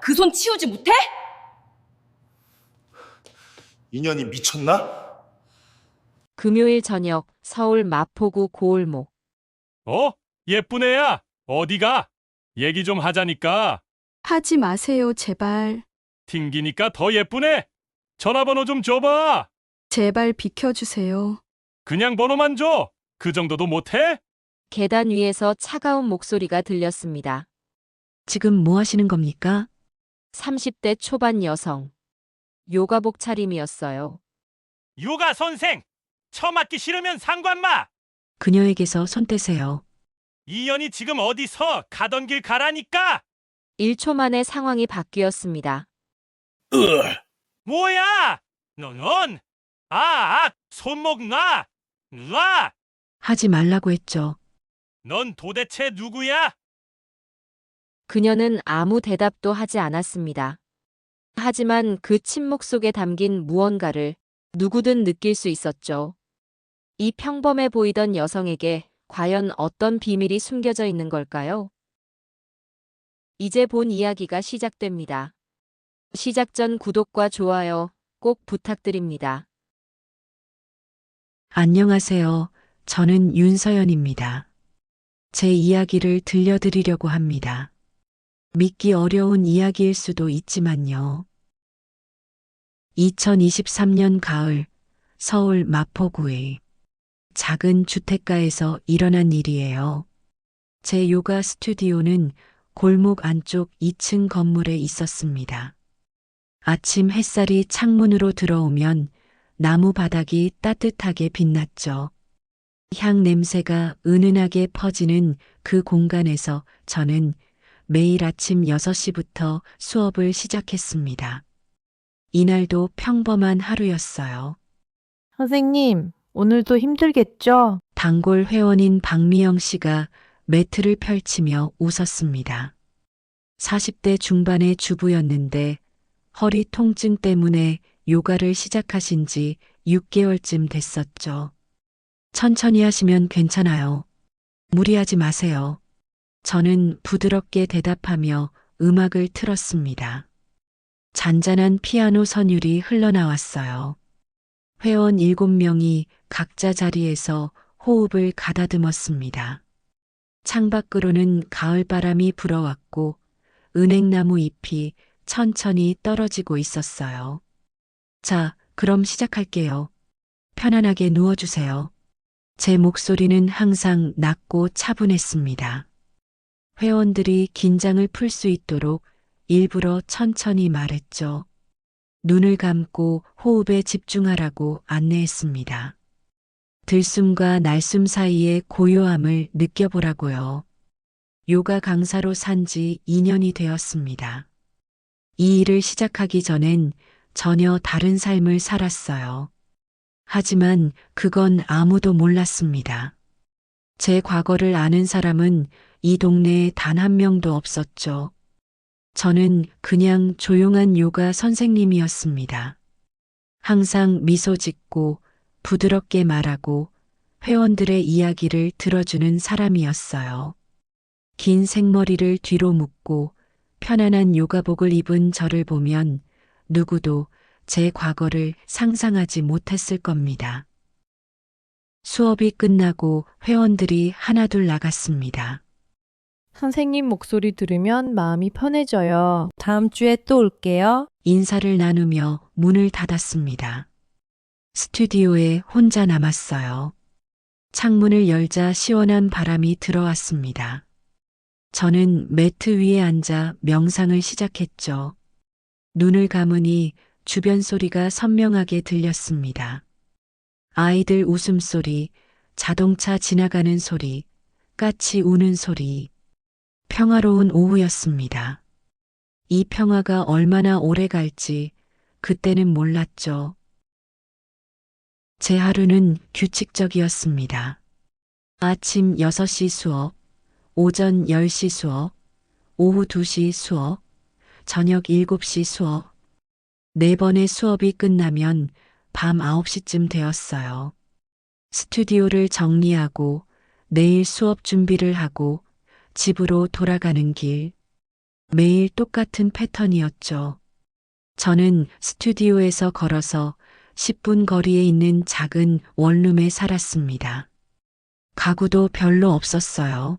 그 손 치우지 못해? 인연이 미쳤나? 금요일 저녁 서울 마포구 고을목. 예쁜 애야. 어디가? 얘기 좀 하자니까. 하지 마세요, 제발. 튕기니까 더 예쁘네. 전화번호 좀 줘봐. 제발 비켜주세요. 그냥 번호만 줘. 그 정도도 못해? 계단 위에서 차가운 목소리가 들렸습니다. 지금 뭐 하시는 겁니까? 30대 초반 여성. 요가복 차림이었어요. 요가 선생. 처맞기 싫으면 상관마. 그녀에게서 손 떼세요. 이연이 지금 어디서 가던 길 가라니까. 1초 만에 상황이 바뀌었습니다. 뭐야? 넌. 손목 놔. 놔. 하지 말라고 했죠. 넌 도대체 누구야? 그녀는 아무 대답도 하지 않았습니다. 하지만 그 침묵 속에 담긴 무언가를 누구든 느낄 수 있었죠. 이 평범해 보이던 여성에게 과연 어떤 비밀이 숨겨져 있는 걸까요? 이제 본 이야기가 시작됩니다. 시작 전 구독과 좋아요 꼭 부탁드립니다. 안녕하세요. 저는 윤서연입니다. 제 이야기를 들려드리려고 합니다. 믿기 어려운 이야기일 수도 있지만요. 2023년 가을 서울 마포구의 작은 주택가에서 일어난 일이에요. 제 요가 스튜디오는 골목 안쪽 2층 건물에 있었습니다. 아침 햇살이 창문으로 들어오면 나무 바닥이 따뜻하게 빛났죠. 향 냄새가 은은하게 퍼지는 그 공간에서 저는 매일 아침 6시부터 수업을 시작했습니다. 이날도 평범한 하루였어요. 선생님, 오늘도 힘들겠죠? 단골 회원인 박미영 씨가 매트를 펼치며 웃었습니다. 40대 중반의 주부였는데 허리 통증 때문에 요가를 시작하신 지 6개월쯤 됐었죠. 천천히 하시면 괜찮아요. 무리하지 마세요. 저는 부드럽게 대답하며 음악을 틀었습니다. 잔잔한 피아노 선율이 흘러나왔어요. 회원 7명이 각자 자리에서 호흡을 가다듬었습니다. 창밖으로는 가을바람이 불어왔고 은행나무 잎이 천천히 떨어지고 있었어요. 자, 그럼 시작할게요. 편안하게 누워주세요. 제 목소리는 항상 낮고 차분했습니다. 회원들이 긴장을 풀 수 있도록 일부러 천천히 말했죠. 눈을 감고 호흡에 집중하라고 안내했습니다. 들숨과 날숨 사이의 고요함을 느껴보라고요. 요가 강사로 산 지 2년이 되었습니다. 이 일을 시작하기 전엔 전혀 다른 삶을 살았어요. 하지만 그건 아무도 몰랐습니다. 제 과거를 아는 사람은 이 동네에 단 한 명도 없었죠. 저는 그냥 조용한 요가 선생님이었습니다. 항상 미소 짓고 부드럽게 말하고 회원들의 이야기를 들어주는 사람이었어요. 긴 생머리를 뒤로 묶고 편안한 요가복을 입은 저를 보면 누구도 제 과거를 상상하지 못했을 겁니다. 수업이 끝나고 회원들이 하나둘 나갔습니다. 선생님 목소리 들으면 마음이 편해져요. 다음 주에 또 올게요. 인사를 나누며 문을 닫았습니다. 스튜디오에 혼자 남았어요. 창문을 열자 시원한 바람이 들어왔습니다. 저는 매트 위에 앉아 명상을 시작했죠. 눈을 감으니 주변 소리가 선명하게 들렸습니다. 아이들 웃음소리, 자동차 지나가는 소리, 까치 우는 소리. 평화로운 오후였습니다. 이 평화가 얼마나 오래 갈지 그때는 몰랐죠. 제 하루는 규칙적이었습니다. 아침 6시 수업, 오전 10시 수업, 오후 2시 수업, 저녁 7시 수업. 4번의 수업이 끝나면 밤 9시쯤 되었어요. 스튜디오를 정리하고 내일 수업 준비를 하고 집으로 돌아가는 길. 매일 똑같은 패턴이었죠. 저는 스튜디오에서 걸어서 10분 거리에 있는 작은 원룸에 살았습니다. 가구도 별로 없었어요.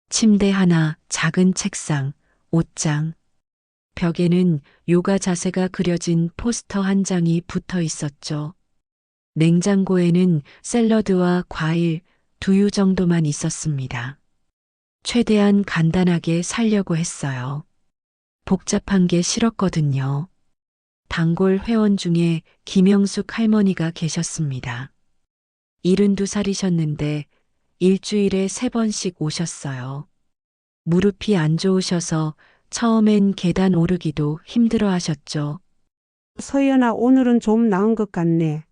침대 하나, 작은 책상, 옷장. 벽에는 요가 자세가 그려진 포스터 한 장이 붙어 있었죠. 냉장고에는 샐러드와 과일, 두유 정도만 있었습니다. 최대한 간단하게 살려고 했어요. 복잡한 게 싫었거든요. 단골 회원 중에 김영숙 할머니가 계셨습니다. 72살이셨는데 일주일에 3번씩 오셨어요. 무릎이 안 좋으셔서 처음엔 계단 오르기도 힘들어 하셨죠. 서연아, 오늘은 좀 나은 것 같네.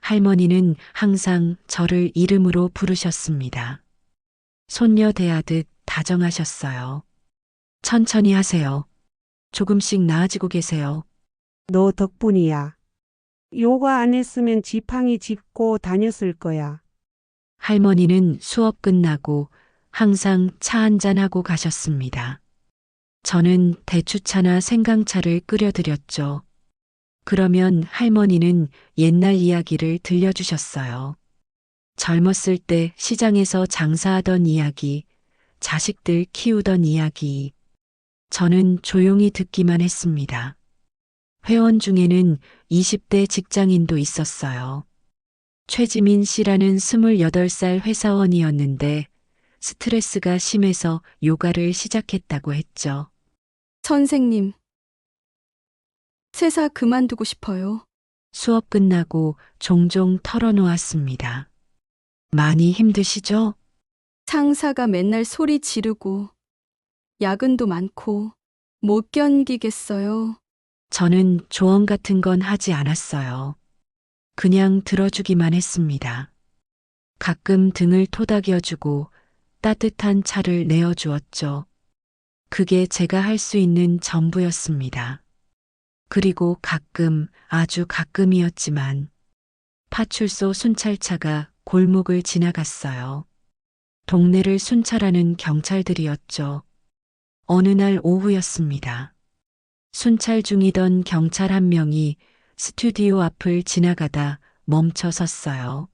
할머니는 항상 저를 이름으로 부르셨습니다. 손녀 대하듯 다정하셨어요. 천천히 하세요. 조금씩 나아지고 계세요. 너 덕분이야. 요가 안 했으면 지팡이 짚고 다녔을 거야. 할머니는 수업 끝나고 항상 차 한잔하고 가셨습니다. 저는 대추차나 생강차를 끓여드렸죠. 그러면 할머니는 옛날 이야기를 들려주셨어요. 젊었을 때 시장에서 장사하던 이야기, 자식들 키우던 이야기. 저는 조용히 듣기만 했습니다. 회원 중에는 20대 직장인도 있었어요. 최지민 씨라는 28살 회사원이었는데 스트레스가 심해서 요가를 시작했다고 했죠. 선생님, 세사 그만두고 싶어요. 수업 끝나고 종종 털어놓았습니다. 많이 힘드시죠? 상사가 맨날 소리 지르고 야근도 많고 못 견디겠어요. 저는 조언 같은 건 하지 않았어요. 그냥 들어주기만 했습니다. 가끔 등을 토닥여주고 따뜻한 차를 내어주었죠. 그게 제가 할 수 있는 전부였습니다. 그리고 가끔, 아주 가끔이었지만 파출소 순찰차가 골목을 지나갔어요. 동네를 순찰하는 경찰들이었죠. 어느 날 오후였습니다. 순찰 중이던 경찰 한 명이 스튜디오 앞을 지나가다 멈춰 섰어요.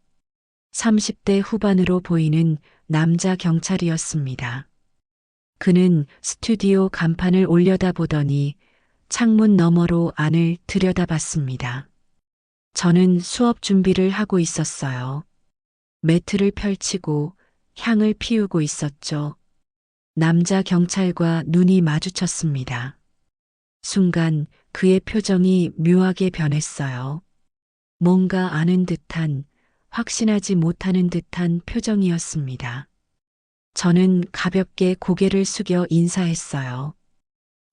30대 후반으로 보이는 남자 경찰이었습니다. 그는 스튜디오 간판을 올려다보더니 창문 너머로 안을 들여다봤습니다. 저는 수업 준비를 하고 있었어요. 매트를 펼치고 향을 피우고 있었죠. 남자 경찰과 눈이 마주쳤습니다. 순간 그의 표정이 묘하게 변했어요. 뭔가 아는 듯한, 확신하지 못하는 듯한 표정이었습니다. 저는 가볍게 고개를 숙여 인사했어요.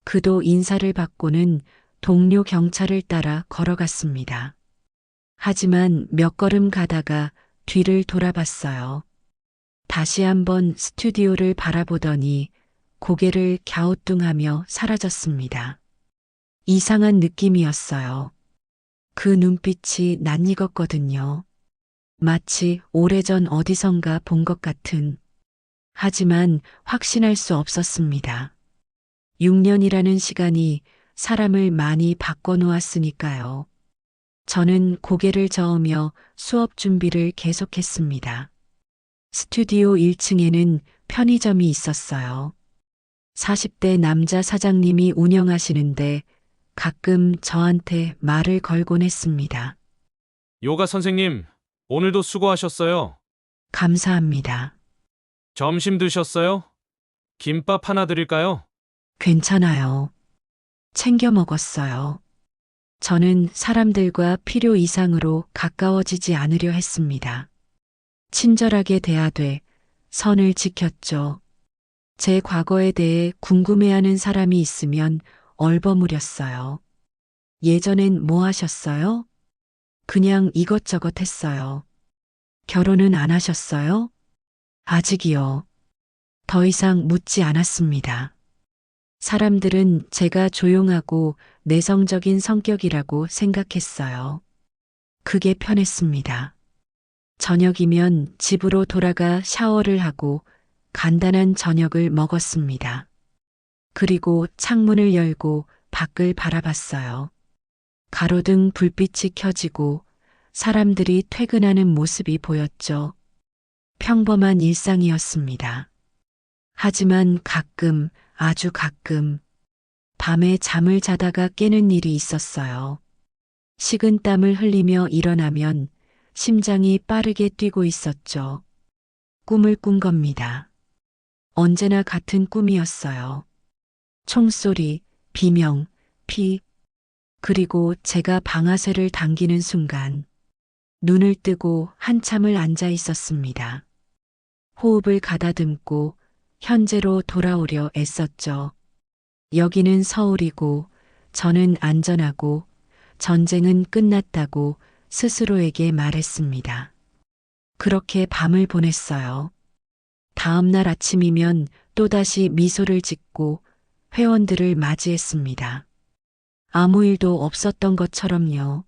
그도 인사를 받고는 동료 경찰을 따라 걸어갔습니다. 하지만 몇 걸음 가다가 뒤를 돌아봤어요. 다시 한번 스튜디오를 바라보더니 고개를 갸우뚱하며 사라졌습니다. 이상한 느낌이었어요. 그 눈빛이 낯익었거든요. 마치 오래전 어디선가 본 것 같은. 하지만 확신할 수 없었습니다. 6년이라는 시간이 사람을 많이 바꿔놓았으니까요. 저는 고개를 저으며 수업 준비를 계속했습니다. 스튜디오 1층에는 편의점이 있었어요. 40대 남자 사장님이 운영하시는데 가끔 저한테 말을 걸곤 했습니다. 요가 선생님, 오늘도 수고하셨어요. 감사합니다. 점심 드셨어요? 김밥 하나 드릴까요? 괜찮아요. 챙겨 먹었어요. 저는 사람들과 필요 이상으로 가까워지지 않으려 했습니다. 친절하게 대하되 선을 지켰죠. 제 과거에 대해 궁금해하는 사람이 있으면 얼버무렸어요. 예전엔 뭐 하셨어요? 그냥 이것저것 했어요. 결혼은 안 하셨어요? 아직이요. 더 이상 묻지 않았습니다. 사람들은 제가 조용하고 내성적인 성격이라고 생각했어요. 그게 편했습니다. 저녁이면 집으로 돌아가 샤워를 하고 간단한 저녁을 먹었습니다. 그리고 창문을 열고 밖을 바라봤어요. 가로등 불빛이 켜지고 사람들이 퇴근하는 모습이 보였죠. 평범한 일상이었습니다. 하지만 가끔, 아주 가끔, 밤에 잠을 자다가 깨는 일이 있었어요. 식은 땀을 흘리며 일어나면 심장이 빠르게 뛰고 있었죠. 꿈을 꾼 겁니다. 언제나 같은 꿈이었어요. 총소리, 비명, 피, 그리고 제가 방아쇠를 당기는 순간 눈을 뜨고 한참을 앉아 있었습니다. 호흡을 가다듬고 현재로 돌아오려 애썼죠. 여기는 서울이고 저는 안전하고 전쟁은 끝났다고 스스로에게 말했습니다. 그렇게 밤을 보냈어요. 다음 날 아침이면 또다시 미소를 짓고 회원들을 맞이했습니다. 아무 일도 없었던 것처럼요.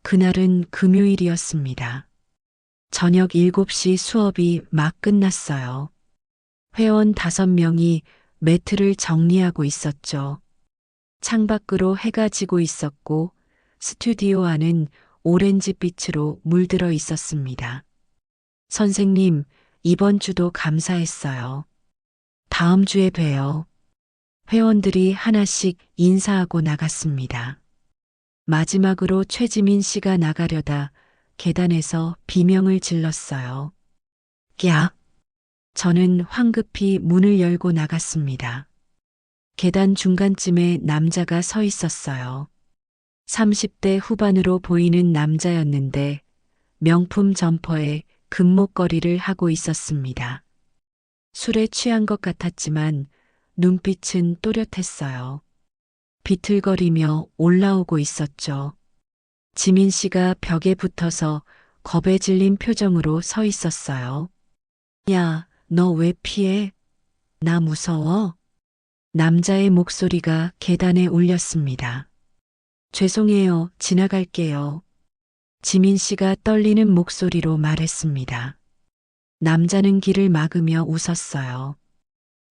그날은 금요일이었습니다. 저녁 7시 수업이 막 끝났어요. 회원 5명이 매트를 정리하고 있었죠. 창밖으로 해가 지고 있었고 스튜디오 안은 오렌지빛으로 물들어 있었습니다. 선생님, 이번 주도 감사했어요. 다음 주에 봬요. 회원들이 하나씩 인사하고 나갔습니다. 마지막으로 최지민 씨가 나가려다 계단에서 비명을 질렀어요. 야! 저는 황급히 문을 열고 나갔습니다. 계단 중간쯤에 남자가 서 있었어요. 30대 후반으로 보이는 남자였는데 명품 점퍼에 금목걸이를 하고 있었습니다. 술에 취한 것 같았지만 눈빛은 또렷했어요. 비틀거리며 올라오고 있었죠. 지민 씨가 벽에 붙어서 겁에 질린 표정으로 서 있었어요. 야, 너 왜 피해? 나 무서워? 남자의 목소리가 계단에 울렸습니다. 죄송해요, 지나갈게요. 지민 씨가 떨리는 목소리로 말했습니다. 남자는 길을 막으며 웃었어요.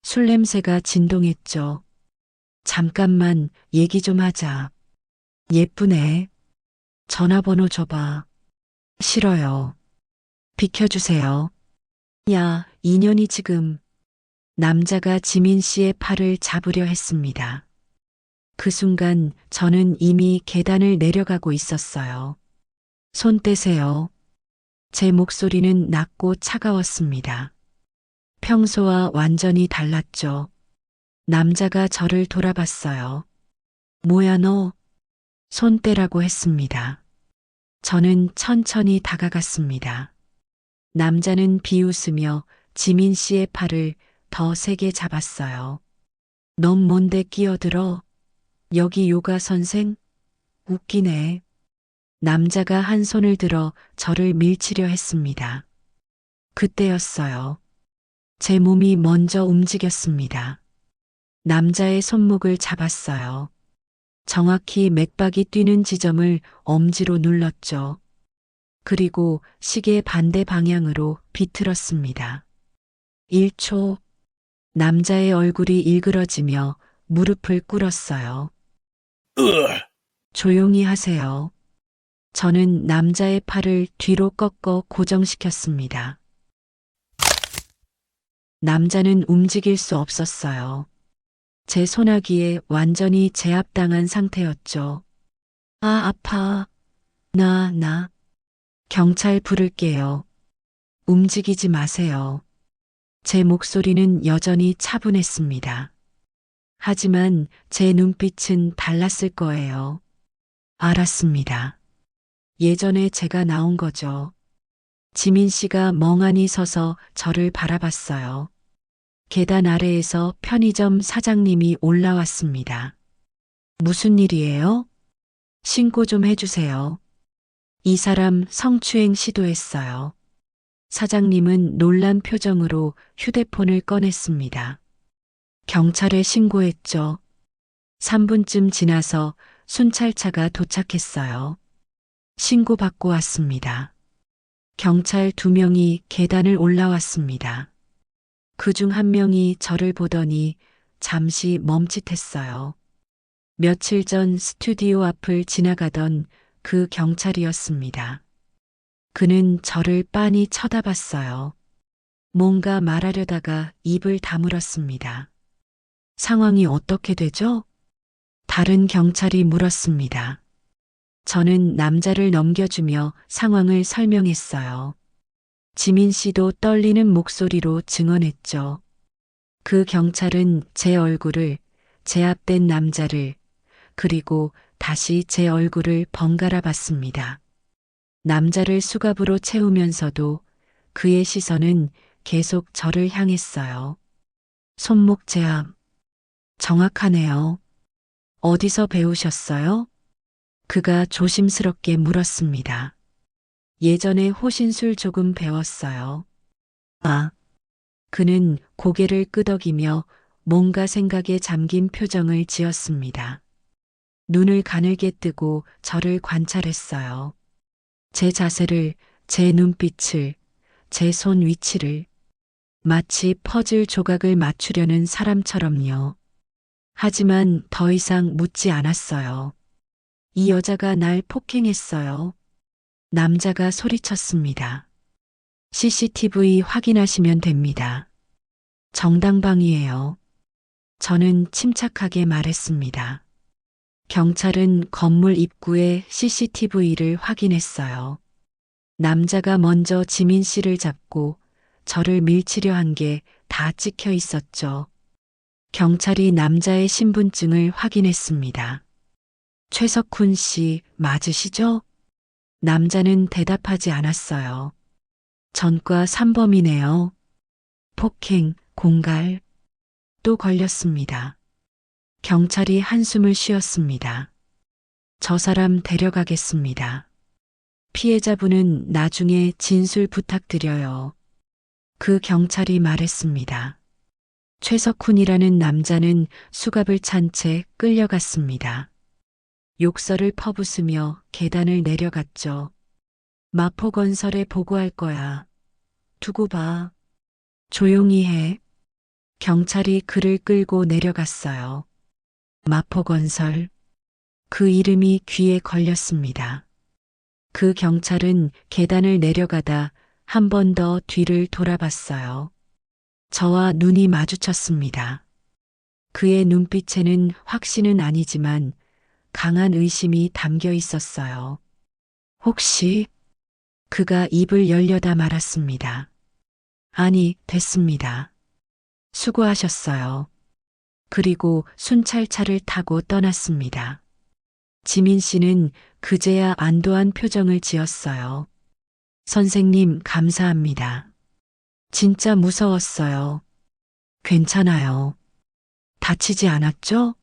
술 냄새가 진동했죠. 잠깐만 얘기 좀 하자. 예쁘네. 전화번호 줘봐. 싫어요. 비켜주세요. 야, 인연이 지금. 남자가 지민 씨의 팔을 잡으려 했습니다. 그 순간 저는 이미 계단을 내려가고 있었어요. 손 떼세요. 제 목소리는 낮고 차가웠습니다. 평소와 완전히 달랐죠. 남자가 저를 돌아봤어요. 뭐야 너? 손 떼라고 했습니다. 저는 천천히 다가갔습니다. 남자는 비웃으며 지민 씨의 팔을 더 세게 잡았어요. 넌 뭔데 끼어들어? 여기 요가 선생? 웃기네. 남자가 한 손을 들어 저를 밀치려 했습니다. 그때였어요. 제 몸이 먼저 움직였습니다. 남자의 손목을 잡았어요. 정확히 맥박이 뛰는 지점을 엄지로 눌렀죠. 그리고 시계 반대 방향으로 비틀었습니다. 1초. 남자의 얼굴이 일그러지며 무릎을 꿇었어요. 조용히 하세요. 저는 남자의 팔을 뒤로 꺾어 고정시켰습니다. 남자는 움직일 수 없었어요. 제 소나기에 완전히 제압당한 상태였죠. 아, 아파. 나. 경찰 부를게요. 움직이지 마세요. 제 목소리는 여전히 차분했습니다. 하지만 제 눈빛은 달랐을 거예요. 알았습니다. 예전에 제가 나온 거죠. 지민 씨가 멍하니 서서 저를 바라봤어요. 계단 아래에서 편의점 사장님이 올라왔습니다. 무슨 일이에요? 신고 좀 해주세요. 이 사람 성추행 시도했어요. 사장님은 놀란 표정으로 휴대폰을 꺼냈습니다. 경찰에 신고했죠. 3분쯤 지나서 순찰차가 도착했어요. 신고받고 왔습니다. 경찰 2명이 계단을 올라왔습니다. 그 중 한 명이 저를 보더니 잠시 멈칫했어요. 며칠 전 스튜디오 앞을 지나가던 그 경찰이었습니다. 그는 저를 빤히 쳐다봤어요. 뭔가 말하려다가 입을 다물었습니다. 상황이 어떻게 되죠? 다른 경찰이 물었습니다. 저는 남자를 넘겨주며 상황을 설명했어요. 지민 씨도 떨리는 목소리로 증언했죠. 그 경찰은 제 얼굴을, 제압된 남자를, 그리고 다시 제 얼굴을 번갈아 봤습니다. 남자를 수갑으로 채우면서도 그의 시선은 계속 저를 향했어요. 손목 제압. 정확하네요. 어디서 배우셨어요? 그가 조심스럽게 물었습니다. 예전에 호신술 조금 배웠어요. 아. 그는 고개를 끄덕이며 뭔가 생각에 잠긴 표정을 지었습니다. 눈을 가늘게 뜨고 저를 관찰했어요. 제 자세를, 제 눈빛을, 제 손 위치를, 마치 퍼즐 조각을 맞추려는 사람처럼요. 하지만 더 이상 묻지 않았어요. 이 여자가 날 폭행했어요. 남자가 소리쳤습니다. CCTV 확인하시면 됩니다. 정당방위예요. 저는 침착하게 말했습니다. 경찰은 건물 입구에 CCTV를 확인했어요. 남자가 먼저 지민 씨를 잡고 저를 밀치려 한 게 다 찍혀 있었죠. 경찰이 남자의 신분증을 확인했습니다. 최석훈 씨 맞으시죠? 남자는 대답하지 않았어요. 전과 3범이네요. 폭행, 공갈. 또 걸렸습니다. 경찰이 한숨을 쉬었습니다. 저 사람 데려가겠습니다. 피해자분은 나중에 진술 부탁드려요. 그 경찰이 말했습니다. 최석훈이라는 남자는 수갑을 찬 채 끌려갔습니다. 욕설을 퍼붓으며 계단을 내려갔죠. 마포건설에 보고할 거야. 두고 봐. 조용히 해. 경찰이 그를 끌고 내려갔어요. 마포건설. 그 이름이 귀에 걸렸습니다. 그 경찰은 계단을 내려가다 한 번 더 뒤를 돌아봤어요. 저와 눈이 마주쳤습니다. 그의 눈빛에는 확신은 아니지만 강한 의심이 담겨 있었어요. 혹시 그가 입을 열려다 말았습니다. 아니, 됐습니다. 수고하셨어요. 그리고 순찰차를 타고 떠났습니다. 지민 씨는 그제야 안도한 표정을 지었어요. 선생님, 감사합니다. 진짜 무서웠어요. 괜찮아요. 다치지 않았죠?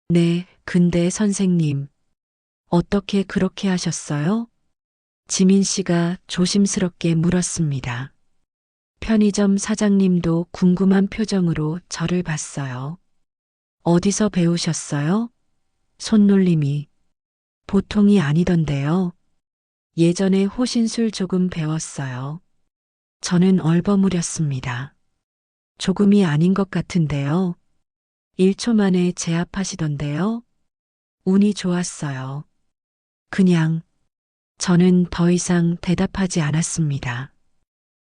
네, 근데 선생님, 어떻게 그렇게 하셨어요? 지민 씨가 조심스럽게 물었습니다. 편의점 사장님도 궁금한 표정으로 저를 봤어요. 어디서 배우셨어요? 손놀림이. 보통이 아니던데요. 예전에 호신술 조금 배웠어요. 저는 얼버무렸습니다. 조금이 아닌 것 같은데요. 1초 만에 제압하시던데요. 운이 좋았어요. 그냥. 저는 더 이상 대답하지 않았습니다.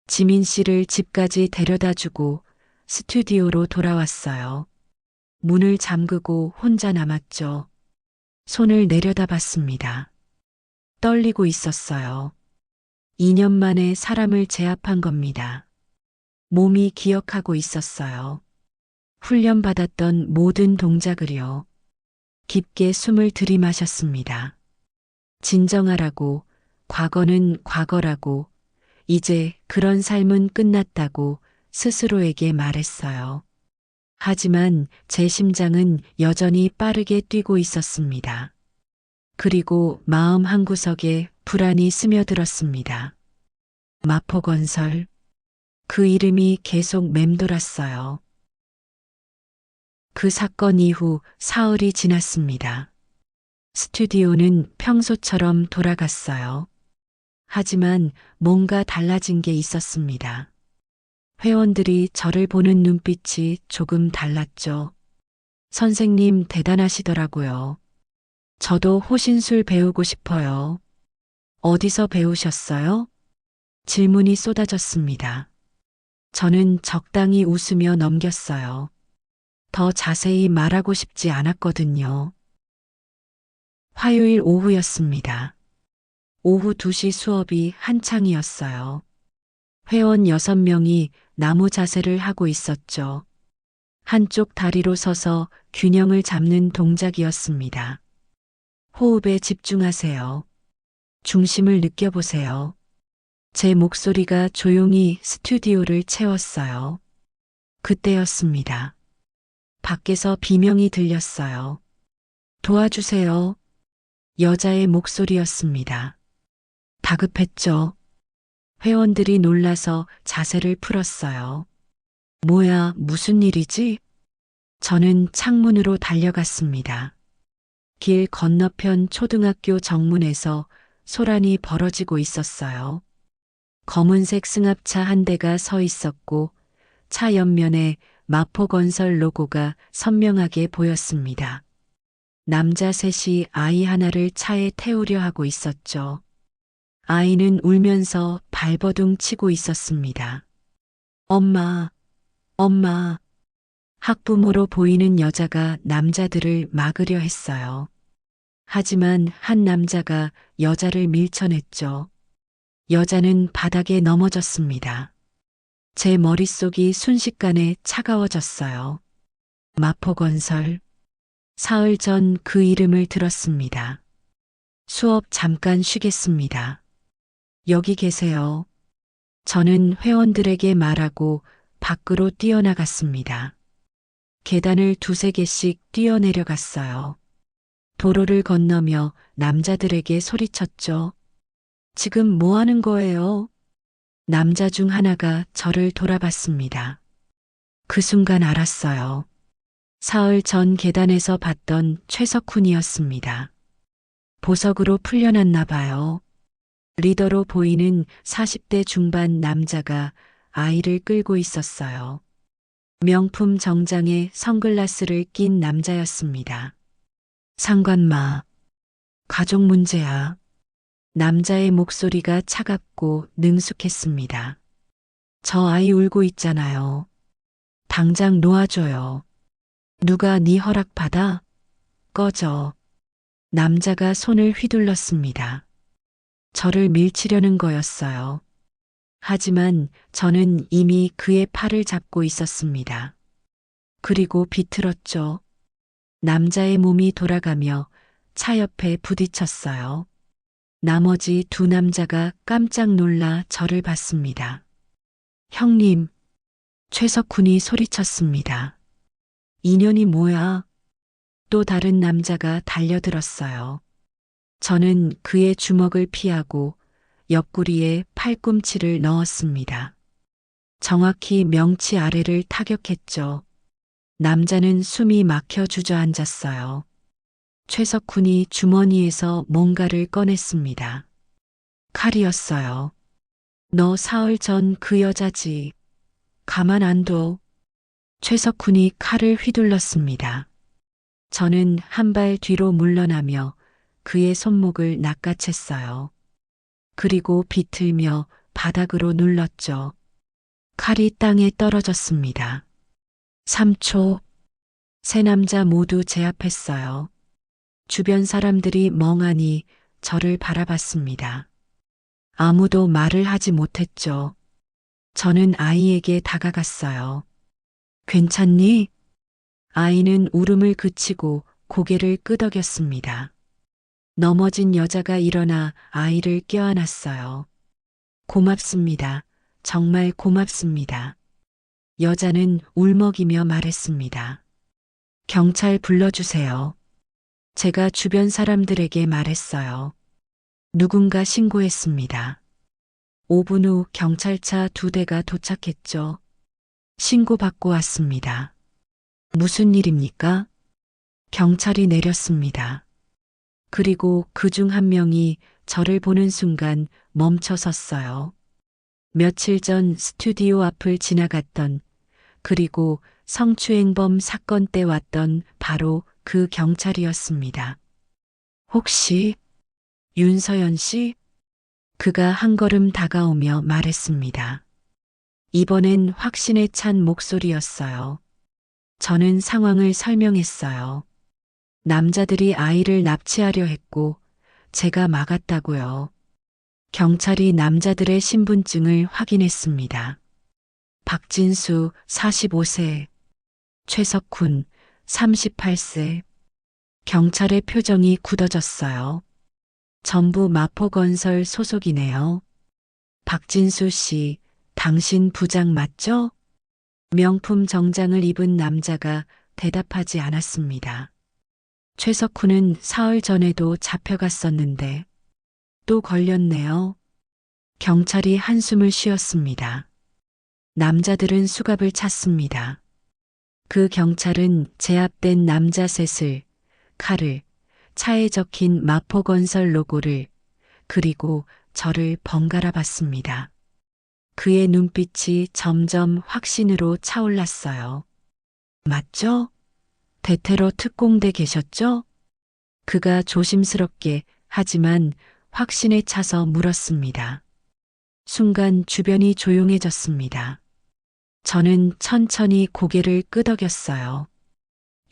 지민 씨를 집까지 데려다 주고 스튜디오로 돌아왔어요. 문을 잠그고 혼자 남았죠. 손을 내려다 봤습니다. 떨리고 있었어요. 2년 만에 사람을 제압한 겁니다. 몸이 기억하고 있었어요. 훈련받았던 모든 동작을요. 깊게 숨을 들이마셨습니다. 진정하라고, 과거는 과거라고, 이제 그런 삶은 끝났다고 스스로에게 말했어요. 하지만 제 심장은 여전히 빠르게 뛰고 있었습니다. 그리고 마음 한구석에 불안이 스며들었습니다. 마포건설. 그 이름이 계속 맴돌았어요. 그 사건 이후 사흘이 지났습니다. 스튜디오는 평소처럼 돌아갔어요. 하지만 뭔가 달라진 게 있었습니다. 회원들이 저를 보는 눈빛이 조금 달랐죠. 선생님 대단하시더라고요. 저도 호신술 배우고 싶어요. 어디서 배우셨어요? 질문이 쏟아졌습니다. 저는 적당히 웃으며 넘겼어요. 더 자세히 말하고 싶지 않았거든요. 화요일 오후였습니다. 오후 2시 수업이 한창이었어요. 회원 6명이 나무 자세를 하고 있었죠. 한쪽 다리로 서서 균형을 잡는 동작이었습니다. 호흡에 집중하세요. 중심을 느껴보세요. 제 목소리가 조용히 스튜디오를 채웠어요. 그때였습니다. 밖에서 비명이 들렸어요. 도와주세요. 여자의 목소리였습니다. 다급했죠. 회원들이 놀라서 자세를 풀었어요. 뭐야, 무슨 일이지? 저는 창문으로 달려갔습니다. 길 건너편 초등학교 정문에서 소란이 벌어지고 있었어요. 검은색 승합차 한 대가 서 있었고 차 옆면에 마포건설 로고가 선명하게 보였습니다. 남자 셋이 아이 하나를 차에 태우려 하고 있었죠. 아이는 울면서 발버둥 치고 있었습니다. 엄마, 엄마. 학부모로 보이는 여자가 남자들을 막으려 했어요. 하지만 한 남자가 여자를 밀쳐냈죠. 여자는 바닥에 넘어졌습니다. 제 머릿속이 순식간에 차가워졌어요. 마포건설. 사흘 전 그 이름을 들었습니다. 수업 잠깐 쉬겠습니다. 여기 계세요. 저는 회원들에게 말하고 밖으로 뛰어나갔습니다. 계단을 2-3개씩 뛰어내려갔어요. 도로를 건너며 남자들에게 소리쳤죠. 지금 뭐 하는 거예요? 남자 중 하나가 저를 돌아봤습니다. 그 순간 알았어요. 사흘 전 계단에서 봤던 최석훈이었습니다. 보석으로 풀려났나 봐요. 리더로 보이는 40대 중반 남자가 아이를 끌고 있었어요. 명품 정장에 선글라스를 낀 남자였습니다. 상관마. 가족 문제야. 남자의 목소리가 차갑고 능숙했습니다. 저 아이 울고 있잖아요. 당장 놓아줘요. 누가 네 허락 받아? 꺼져. 남자가 손을 휘둘렀습니다. 저를 밀치려는 거였어요. 하지만 저는 이미 그의 팔을 잡고 있었습니다. 그리고 비틀었죠. 남자의 몸이 돌아가며 차 옆에 부딪혔어요. 나머지 2 남자가 깜짝 놀라 저를 봤습니다. 형님, 최석훈이 소리쳤습니다. 인연이 뭐야? 또 다른 남자가 달려들었어요. 저는 그의 주먹을 피하고 옆구리에 팔꿈치를 넣었습니다. 정확히 명치 아래를 타격했죠. 남자는 숨이 막혀 주저앉았어요. 최석훈이 주머니에서 뭔가를 꺼냈습니다. 칼이었어요. 너 사흘 전 그 여자지. 가만 안 둬. 최석훈이 칼을 휘둘렀습니다. 저는 한 발 뒤로 물러나며 그의 손목을 낚아챘어요. 그리고 비틀며 바닥으로 눌렀죠. 칼이 땅에 떨어졌습니다. 3초. 3 남자 모두 제압했어요. 주변 사람들이 멍하니 저를 바라봤습니다. 아무도 말을 하지 못했죠. 저는 아이에게 다가갔어요. 괜찮니? 아이는 울음을 그치고 고개를 끄덕였습니다. 넘어진 여자가 일어나 아이를 껴안았어요. 고맙습니다. 정말 고맙습니다. 여자는 울먹이며 말했습니다. 경찰 불러주세요. 제가 주변 사람들에게 말했어요. 누군가 신고했습니다. 5분 후 경찰차 2대가 도착했죠. 신고받고 왔습니다. 무슨 일입니까? 경찰이 내렸습니다. 그리고 그 중 한 명이 저를 보는 순간 멈춰 섰어요. 며칠 전 스튜디오 앞을 지나갔던, 그리고 성추행범 사건 때 왔던 바로 그 경찰이었습니다. 혹시 윤서연 씨? 그가 한 걸음 다가오며 말했습니다. 이번엔 확신에 찬 목소리였어요. 저는 상황을 설명했어요. 남자들이 아이를 납치하려 했고 제가 막았다고요. 경찰이 남자들의 신분증을 확인했습니다. 박진수 45세, 최석훈 38세. 경찰의 표정이 굳어졌어요. 전부 마포건설 소속이네요. 박진수 씨, 당신 부장 맞죠? 명품 정장을 입은 남자가 대답하지 않았습니다. 최석훈은 사흘 전에도 잡혀갔었는데 또 걸렸네요. 경찰이 한숨을 쉬었습니다. 남자들은 수갑을 찼습니다. 그 경찰은 제압된 남자 셋을, 칼을, 차에 적힌 마포건설 로고를, 그리고 저를 번갈아 봤습니다. 그의 눈빛이 점점 확신으로 차올랐어요. 맞죠? 대테러 특공대 계셨죠? 그가 조심스럽게 하지만 확신에 차서 물었습니다. 순간 주변이 조용해졌습니다. 저는 천천히 고개를 끄덕였어요.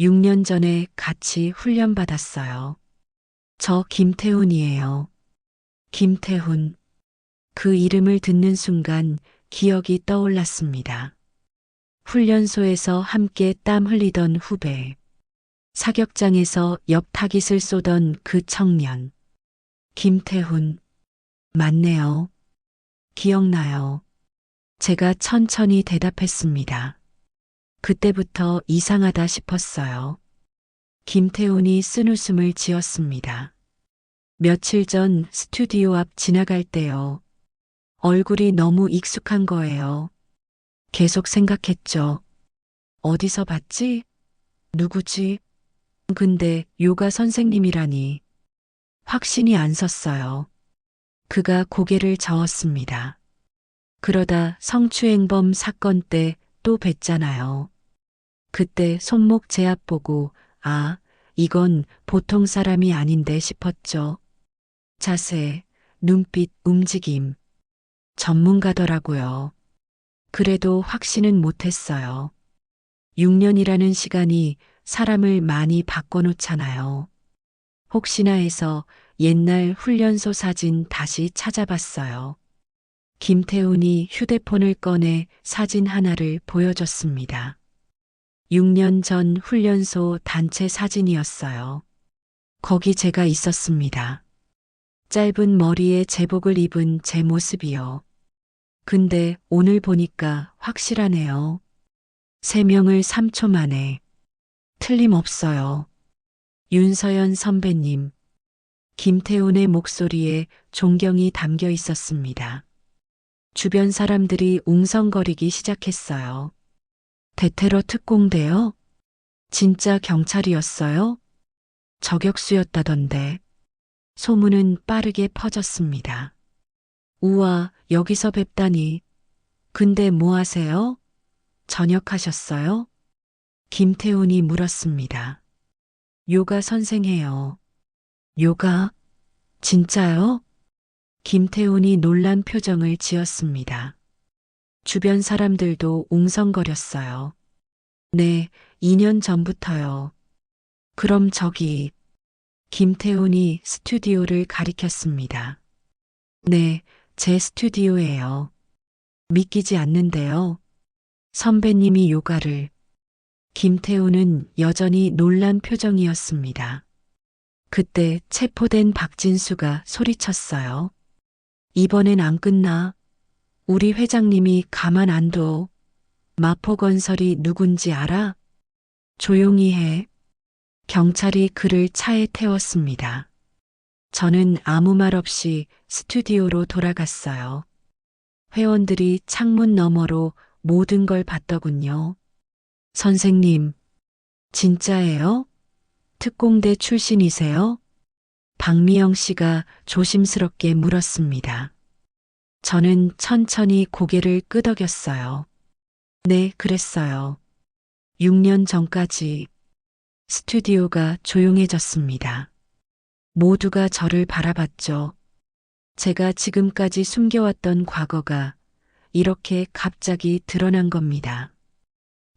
6년 전에 같이 훈련받았어요. 저 김태훈이에요. 김태훈. 그 이름을 듣는 순간 기억이 떠올랐습니다. 훈련소에서 함께 땀 흘리던 후배. 사격장에서 옆 타깃을 쏘던 그 청년. 김태훈. 맞네요. 기억나요. 제가 천천히 대답했습니다. 그때부터 이상하다 싶었어요. 김태훈이 쓴웃음을 지었습니다. 며칠 전 스튜디오 앞 지나갈 때요. 얼굴이 너무 익숙한 거예요. 계속 생각했죠. 어디서 봤지? 누구지? 근데 요가 선생님이라니. 확신이 안 섰어요. 그가 고개를 저었습니다. 그러다 성추행범 사건 때 또 뵀잖아요. 그때 손목 제압 보고 아, 이건 보통 사람이 아닌데 싶었죠. 자세, 눈빛, 움직임. 전문가더라고요. 그래도 확신은 못했어요. 6년이라는 시간이 사람을 많이 바꿔놓잖아요. 혹시나 해서 옛날 훈련소 사진 다시 찾아봤어요. 김태훈이 휴대폰을 꺼내 사진 하나를 보여줬습니다. 6년 전 훈련소 단체 사진이었어요. 거기 제가 있었습니다. 짧은 머리에 제복을 입은 제 모습이요. 근데 오늘 보니까 확실하네요. 3명을 3초 만에. 틀림없어요. 윤서연 선배님. 김태훈의 목소리에 존경이 담겨 있었습니다. 주변 사람들이 웅성거리기 시작했어요. 대테러 특공대요? 진짜 경찰이었어요? 저격수였다던데. 소문은 빠르게 퍼졌습니다. 우와, 여기서 뵙다니. 근데 뭐 하세요? 전역하셨어요? 김태훈이 물었습니다. 요가 선생해요. 요가? 진짜요? 김태훈이 놀란 표정을 지었습니다. 주변 사람들도 웅성거렸어요. 네, 2년 전부터요. 그럼 저기. 김태훈이 스튜디오를 가리켰습니다. 네, 제 스튜디오예요. 믿기지 않는데요. 선배님이 요가를. 김태훈은 여전히 놀란 표정이었습니다. 그때 체포된 박진수가 소리쳤어요. 이번엔 안 끝나. 우리 회장님이 가만 안 둬. 마포건설이 누군지 알아? 조용히 해. 경찰이 그를 차에 태웠습니다. 저는 아무 말 없이 스튜디오로 돌아갔어요. 회원들이 창문 너머로 모든 걸 봤더군요. 선생님, 진짜예요? 특공대 출신이세요? 박미영 씨가 조심스럽게 물었습니다. 저는 천천히 고개를 끄덕였어요. 네, 그랬어요. 6년 전까지 스튜디오가 조용해졌습니다. 모두가 저를 바라봤죠. 제가 지금까지 숨겨왔던 과거가 이렇게 갑자기 드러난 겁니다.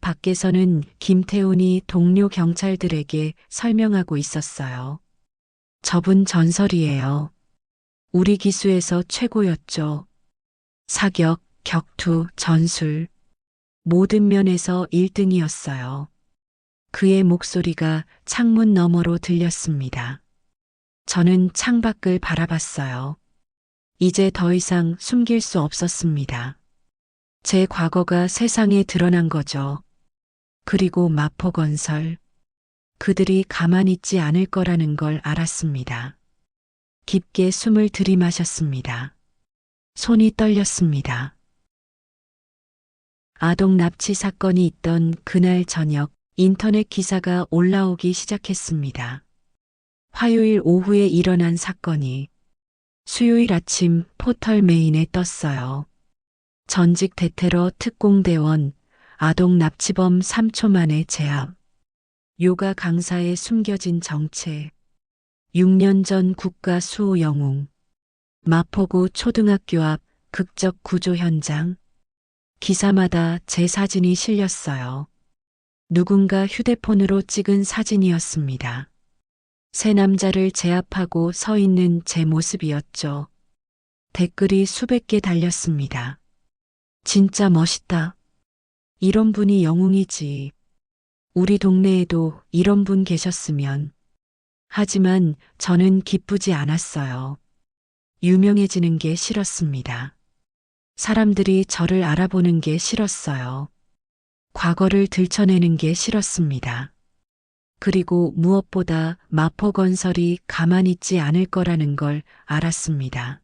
밖에서는 김태훈이 동료 경찰들에게 설명하고 있었어요. 저분 전설이에요. 우리 기수에서 최고였죠. 사격, 격투, 전술. 모든 면에서 1등이었어요. 그의 목소리가 창문 너머로 들렸습니다. 저는 창밖을 바라봤어요. 이제 더 이상 숨길 수 없었습니다. 제 과거가 세상에 드러난 거죠. 그리고 마포건설. 그들이 가만히 있지 않을 거라는 걸 알았습니다. 깊게 숨을 들이마셨습니다. 손이 떨렸습니다. 아동 납치 사건이 있던 그날 저녁 인터넷 기사가 올라오기 시작했습니다. 화요일 오후에 일어난 사건이 수요일 아침 포털 메인에 떴어요. 전직 대테러 특공대원 아동 납치범 3초 만에 제압. 요가 강사의 숨겨진 정체. 6년 전 국가 수호 영웅. 마포구 초등학교 앞 극적 구조 현장. 기사마다 제 사진이 실렸어요. 누군가 휴대폰으로 찍은 사진이었습니다. 세 남자를 제압하고 서 있는 제 모습이었죠. 댓글이 수백 개 달렸습니다. 진짜 멋있다. 이런 분이 영웅이지. 우리 동네에도 이런 분 계셨으면. 하지만 저는 기쁘지 않았어요. 유명해지는 게 싫었습니다. 사람들이 저를 알아보는 게 싫었어요. 과거를 들춰내는 게 싫었습니다. 그리고 무엇보다 마포건설이 가만히 있지 않을 거라는 걸 알았습니다.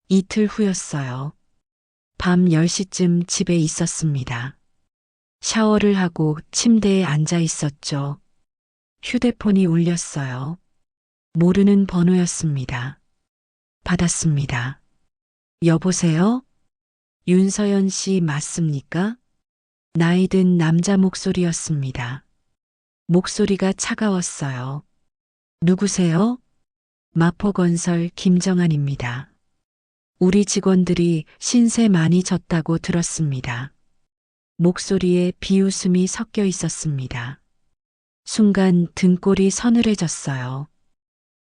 이틀 후였어요. 밤 10시쯤 집에 있었습니다. 샤워를 하고 침대에 앉아 있었죠. 휴대폰이 울렸어요. 모르는 번호였습니다. 받았습니다. 여보세요? 윤서연 씨 맞습니까? 나이 든 남자 목소리였습니다. 목소리가 차가웠어요. 누구세요? 마포건설 김정환입니다. 우리 직원들이 신세 많이 졌다고 들었습니다. 목소리에 비웃음이 섞여 있었습니다. 순간 등골이 서늘해졌어요.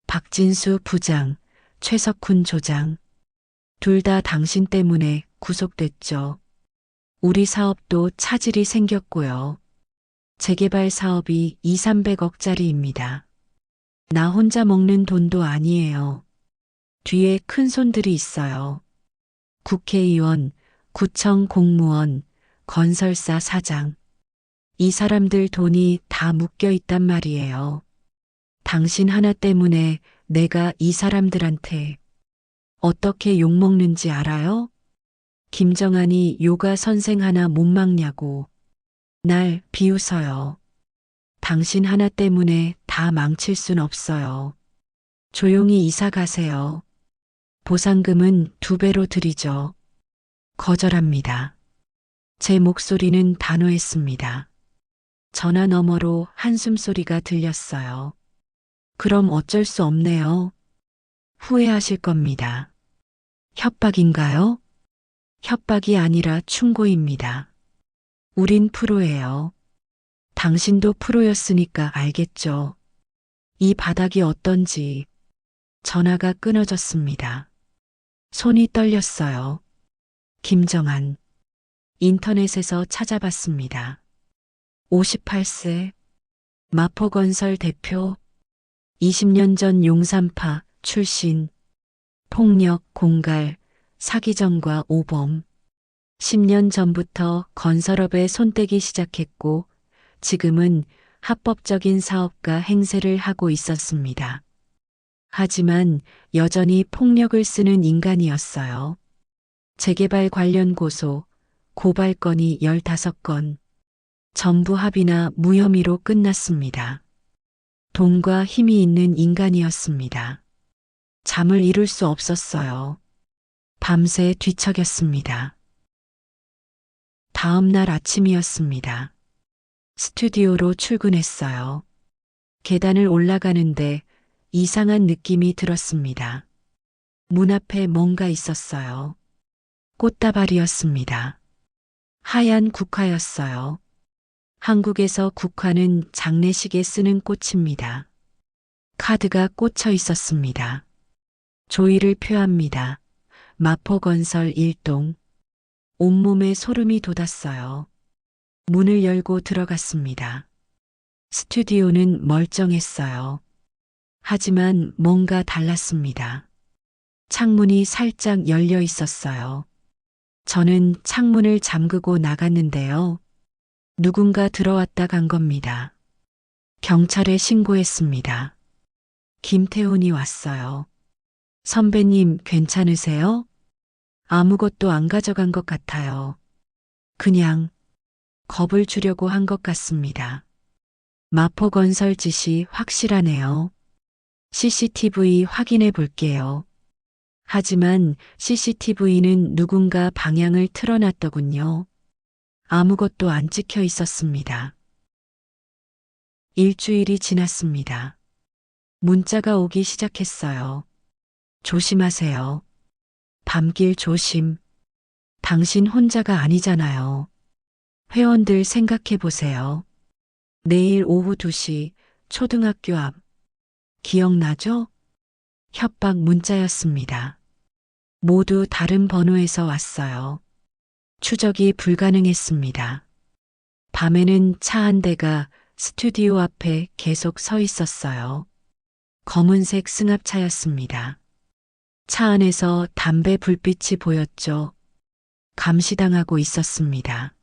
박진수 부장, 최석훈 조장. 둘 다 당신 때문에 구속됐죠. 우리 사업도 차질이 생겼고요. 재개발 사업이 200~300억짜리입니다. 나 혼자 먹는 돈도 아니에요. 뒤에 큰 손들이 있어요. 국회의원, 구청 공무원, 건설사 사장. 이 사람들 돈이 다 묶여 있단 말이에요. 당신 하나 때문에 내가 이 사람들한테 어떻게 욕먹는지 알아요? 김정환이 요가 선생 하나 못 막냐고. 날 비웃어요. 당신 하나 때문에 다 망칠 순 없어요. 조용히 이사 가세요. 보상금은 2배로 드리죠. 거절합니다. 제 목소리는 단호했습니다. 전화 너머로 한숨 소리가 들렸어요. 그럼 어쩔 수 없네요. 후회하실 겁니다. 협박인가요? 협박이 아니라 충고입니다. 우린 프로예요. 당신도 프로였으니까 알겠죠. 이 바닥이 어떤지. 전화가 끊어졌습니다. 손이 떨렸어요. 김정환. 인터넷에서 찾아봤습니다. 58세. 마포건설 대표. 20년 전 용산파 출신. 폭력, 공갈, 사기전과 오범. 10년 전부터 건설업에 손대기 시작했고 지금은 합법적인 사업가 행세를 하고 있었습니다. 하지만 여전히 폭력을 쓰는 인간이었어요. 재개발 관련 고소, 고발건이 15건. 전부 합의나 무혐의로 끝났습니다. 돈과 힘이 있는 인간이었습니다. 잠을 이룰 수 없었어요. 밤새 뒤척였습니다. 다음 날 아침이었습니다. 스튜디오로 출근했어요. 계단을 올라가는데 이상한 느낌이 들었습니다. 문 앞에 뭔가 있었어요. 꽃다발이었습니다. 하얀 국화였어요. 한국에서 국화는 장례식에 쓰는 꽃입니다. 카드가 꽂혀 있었습니다. 조의를 표합니다. 마포건설 1동. 온몸에 소름이 돋았어요. 문을 열고 들어갔습니다. 스튜디오는 멀쩡했어요. 하지만 뭔가 달랐습니다. 창문이 살짝 열려 있었어요. 저는 창문을 잠그고 나갔는데요. 누군가 들어왔다 간 겁니다. 경찰에 신고했습니다. 김태훈이 왔어요. 선배님 괜찮으세요? 아무것도 안 가져간 것 같아요. 그냥 겁을 주려고 한 것 같습니다. 마포건설 짓이 확실하네요. CCTV 확인해 볼게요. 하지만 CCTV는 누군가 방향을 틀어놨더군요. 아무것도 안 찍혀 있었습니다. 일주일이 지났습니다. 문자가 오기 시작했어요. 조심하세요. 밤길 조심. 당신 혼자가 아니잖아요. 회원들 생각해 보세요. 내일 오후 2시 초등학교 앞. 기억나죠? 협박 문자였습니다. 모두 다른 번호에서 왔어요. 추적이 불가능했습니다. 밤에는 차 한 대가 스튜디오 앞에 계속 서 있었어요. 검은색 승합차였습니다. 차 안에서 담배 불빛이 보였죠. 감시당하고 있었습니다.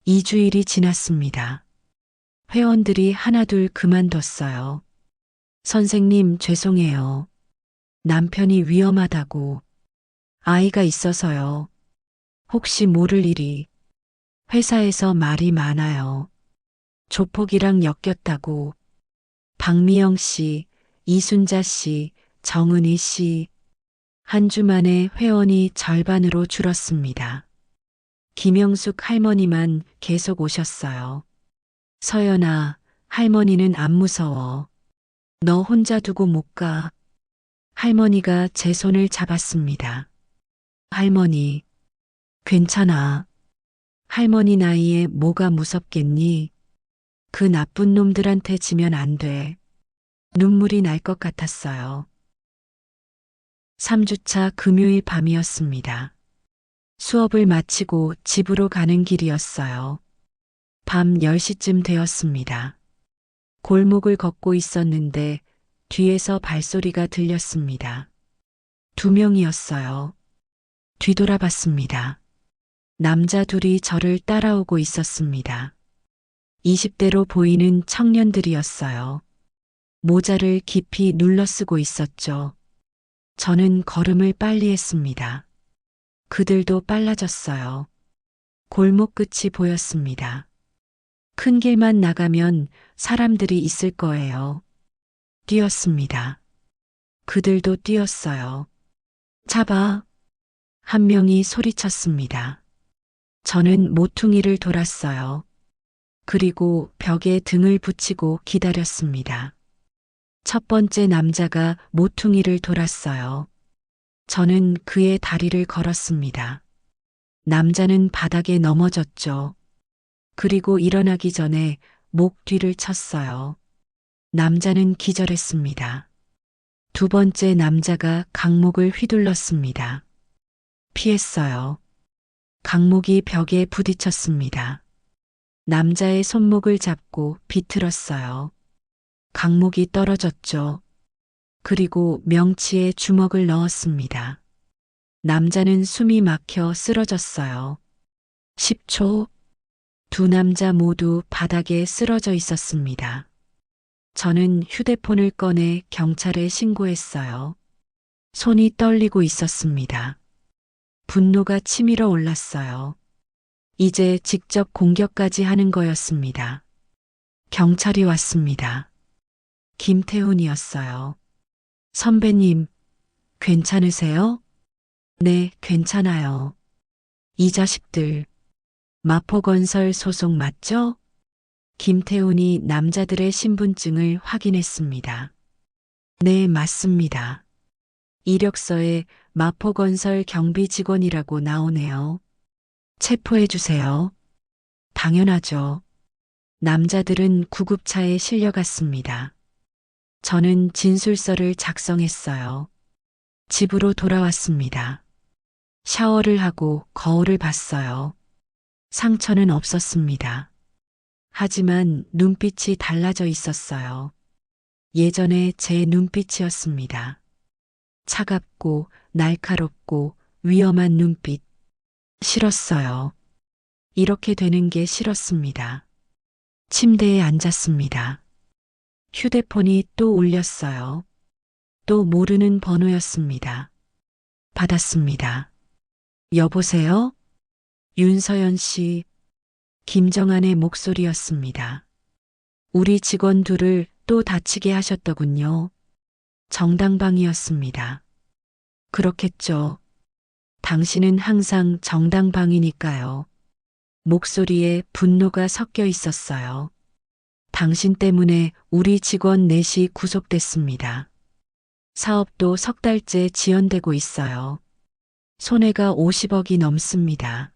2주일이 지났습니다. 회원들이 하나둘 그만뒀어요. 선생님 죄송해요. 남편이 위험하다고. 아이가 있어서요. 혹시 모를 일이. 회사에서 말이 많아요. 조폭이랑 엮였다고. 박미영 씨, 이순자 씨, 정은희 씨. 한 주 만에 회원이 절반으로 줄었습니다. 김영숙 할머니만 계속 오셨어요. 서연아, 할머니는 안 무서워. 너 혼자 두고 못 가. 할머니가 제 손을 잡았습니다. 할머니, 괜찮아. 할머니 나이에 뭐가 무섭겠니? 그 나쁜 놈들한테 지면 안 돼. 눈물이 날 것 같았어요. 3주차 금요일 밤이었습니다. 수업을 마치고 집으로 가는 길이었어요. 밤 10시쯤 되었습니다. 골목을 걷고 있었는데 뒤에서 발소리가 들렸습니다. 2명이었어요. 뒤돌아봤습니다. 남자 둘이 저를 따라오고 있었습니다. 20대로 보이는 청년들이었어요. 모자를 깊이 눌러쓰고 있었죠. 저는 걸음을 빨리 했습니다. 그들도 빨라졌어요. 골목 끝이 보였습니다. 큰 길만 나가면 사람들이 있을 거예요. 뛰었습니다. 그들도 뛰었어요. 잡아. 한 명이 소리쳤습니다. 저는 모퉁이를 돌았어요. 그리고 벽에 등을 붙이고 기다렸습니다. 첫 번째 남자가 모퉁이를 돌았어요. 저는 그의 다리를 걸었습니다. 남자는 바닥에 넘어졌죠. 그리고 일어나기 전에 목 뒤를 쳤어요. 남자는 기절했습니다. 두 번째 남자가 강목을 휘둘렀습니다. 피했어요. 강목이 벽에 부딪혔습니다. 남자의 손목을 잡고 비틀었어요. 강목이 떨어졌죠. 그리고 명치에 주먹을 넣었습니다. 남자는 숨이 막혀 쓰러졌어요. 10초. 두 남자 모두 바닥에 쓰러져 있었습니다. 저는 휴대폰을 꺼내 경찰에 신고했어요. 손이 떨리고 있었습니다. 분노가 치밀어 올랐어요. 이제 직접 공격까지 하는 거였습니다. 경찰이 왔습니다. 김태훈이었어요. 선배님, 괜찮으세요? 네, 괜찮아요. 이 자식들. 마포건설 소속 맞죠? 김태훈이 남자들의 신분증을 확인했습니다. 네, 맞습니다. 이력서에 마포건설 경비 직원이라고 나오네요. 체포해 주세요. 당연하죠. 남자들은 구급차에 실려갔습니다. 저는 진술서를 작성했어요. 집으로 돌아왔습니다. 샤워를 하고 거울을 봤어요. 상처는 없었습니다. 하지만 눈빛이 달라져 있었어요. 예전에 제 눈빛이었습니다. 차갑고 날카롭고 위험한 눈빛. 싫었어요. 이렇게 되는 게 싫었습니다. 침대에 앉았습니다. 휴대폰이 또 울렸어요. 또 모르는 번호였습니다. 받았습니다. 여보세요? 윤서연 씨. 김정한의 목소리였습니다. 우리 직원 둘을 또 다치게 하셨더군요. 정당방위였습니다. 그렇겠죠. 당신은 항상 정당방위니까요. 목소리에 분노가 섞여 있었어요. 당신 때문에 우리 직원 넷이 구속됐습니다. 사업도 석 달째 지연되고 있어요. 손해가 50억이 넘습니다.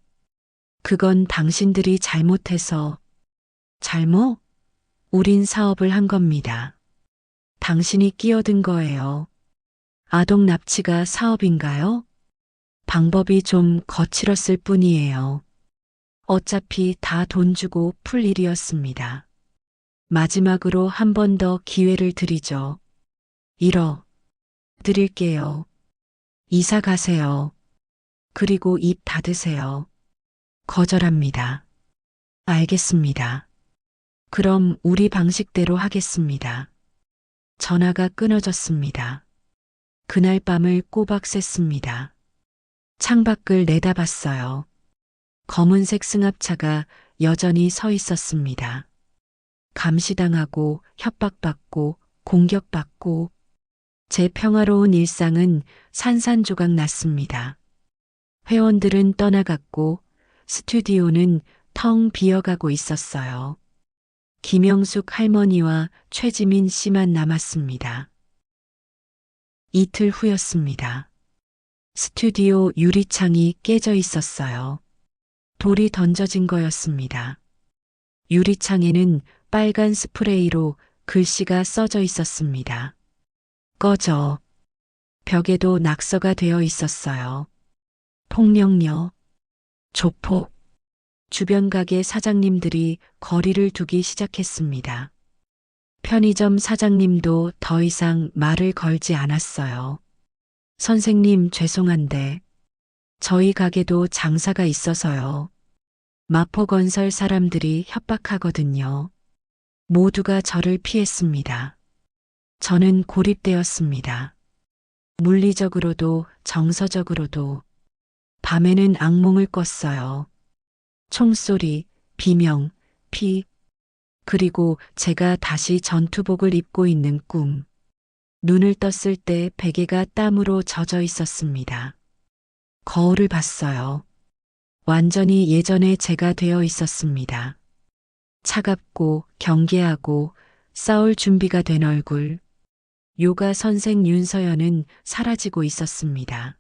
그건 당신들이 잘못해서. 잘못? 우린 사업을 한 겁니다. 당신이 끼어든 거예요. 아동 납치가 사업인가요? 방법이 좀 거칠었을 뿐이에요. 어차피 다 돈 주고 풀 일이었습니다. 마지막으로 한 번 더 기회를 드리죠. 드릴게요. 이사 가세요. 그리고 입 닫으세요. 거절합니다. 알겠습니다. 그럼 우리 방식대로 하겠습니다. 전화가 끊어졌습니다. 그날 밤을 꼬박 샜습니다. 창밖을 내다봤어요. 검은색 승합차가 여전히 서 있었습니다. 감시당하고 협박받고 공격받고 제 평화로운 일상은 산산조각 났습니다. 회원들은 떠나갔고 스튜디오는 텅 비어가고 있었어요. 김영숙 할머니와 최지민 씨만 남았습니다. 이틀 후였습니다. 스튜디오 유리창이 깨져 있었어요. 돌이 던져진 거였습니다. 유리창에는 빨간 스프레이로 글씨가 써져 있었습니다. 꺼져. 벽에도 낙서가 되어 있었어요. 폭력녀. 조폭. 주변 가게 사장님들이 거리를 두기 시작했습니다. 편의점 사장님도 더 이상 말을 걸지 않았어요. 선생님, 죄송한데 저희 가게도 장사가 있어서요. 마포건설 사람들이 협박하거든요. 모두가 저를 피했습니다. 저는 고립되었습니다. 물리적으로도 정서적으로도. 밤에는 악몽을 꿨어요. 총소리, 비명, 피, 그리고 제가 다시 전투복을 입고 있는 꿈. 눈을 떴을 때 베개가 땀으로 젖어 있었습니다. 거울을 봤어요. 완전히 예전의 제가 되어 있었습니다. 차갑고 경계하고 싸울 준비가 된 얼굴. 요가 선생 윤서연은 사라지고 있었습니다.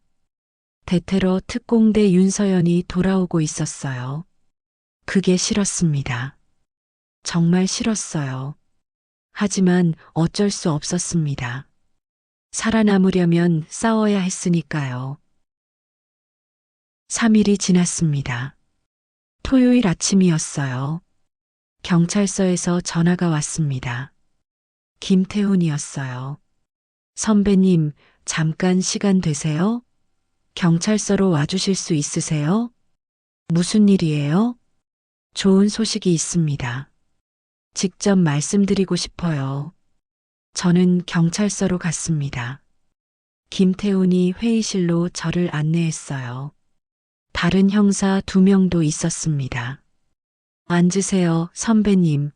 대테러 특공대 윤서연이 돌아오고 있었어요. 그게 싫었습니다. 정말 싫었어요. 하지만 어쩔 수 없었습니다. 살아남으려면 싸워야 했으니까요. 3일이 지났습니다. 토요일 아침이었어요. 경찰서에서 전화가 왔습니다. 김태훈이었어요. 선배님, 잠깐 시간 되세요? 경찰서로 와주실 수 있으세요? 무슨 일이에요? 좋은 소식이 있습니다. 직접 말씀드리고 싶어요. 저는 경찰서로 갔습니다. 김태훈이 회의실로 저를 안내했어요. 다른 형사 2명도 있었습니다. 앉으세요, 선배님.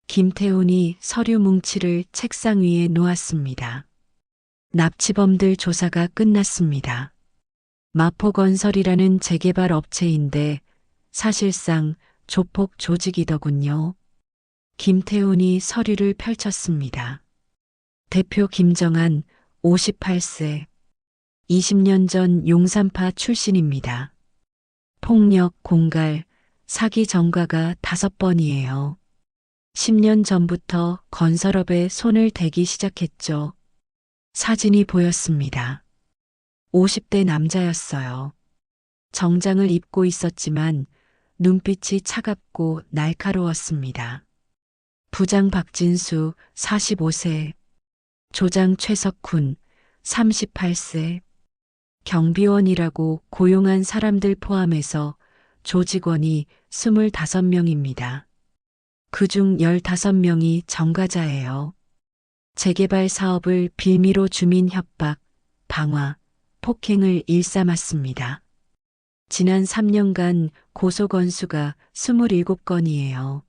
김태훈이 서류 뭉치를 책상 위에 놓았습니다. 납치범들 조사가 끝났습니다. 마포건설이라는 재개발 업체인데 사실상 조폭 조직이더군요. 김태훈이 서류를 펼쳤습니다. 대표 김정한 58세. 20년 전 용산파 출신입니다. 폭력, 공갈, 사기 전과가 5번이에요. 10년 전부터 건설업에 손을 대기 시작했죠. 사진이 보였습니다. 50대 남자였어요. 정장을 입고 있었지만 눈빛이 차갑고 날카로웠습니다. 부장 박진수 45세, 조장 최석훈 38세, 경비원이라고 고용한 사람들 포함해서 조직원이 25명입니다. 그중 15명이 전과자예요. 재개발 사업을 빌미로 주민 협박, 방화, 폭행을 일삼았습니다. 지난 3년간 고소 건수가 27건이에요.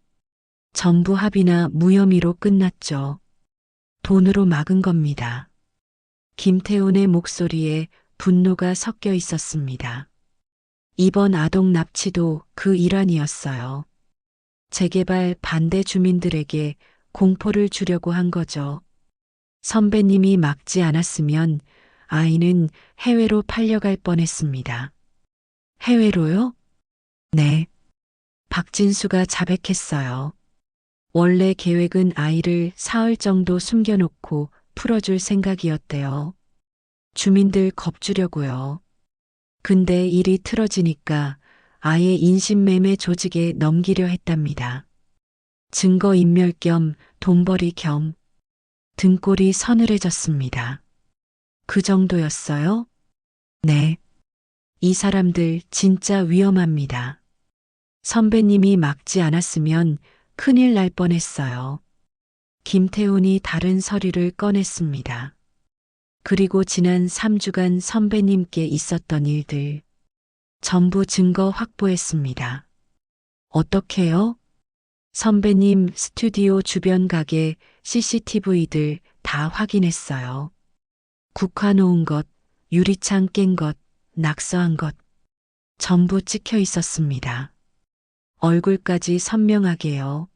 전부 합의나 무혐의로 끝났죠. 돈으로 막은 겁니다. 김태훈의 목소리에 분노가 섞여 있었습니다. 이번 아동 납치도 그 일환이었어요. 재개발 반대 주민들에게 공포를 주려고 한 거죠. 선배님이 막지 않았으면 아이는 해외로 팔려갈 뻔했습니다. 해외로요? 네. 박진수가 자백했어요. 원래 계획은 아이를 사흘 정도 숨겨놓고 풀어줄 생각이었대요. 주민들 겁주려고요. 근데 일이 틀어지니까 아예 인신매매 조직에 넘기려 했답니다. 증거인멸 겸 돈벌이 겸 등골이 서늘해졌습니다. 그 정도였어요? 네. 이 사람들 진짜 위험합니다. 선배님이 막지 않았으면 큰일 날 뻔했어요. 김태훈이 다른 서류를 꺼냈습니다. 그리고 지난 3주간 선배님께 있었던 일들 전부 증거 확보했습니다. 어떻게요? 선배님 스튜디오 주변 가게 CCTV들 다 확인했어요. 국화 놓은 것, 유리창 깬 것, 낙서한 것 전부 찍혀 있었습니다. 얼굴까지 선명하게요.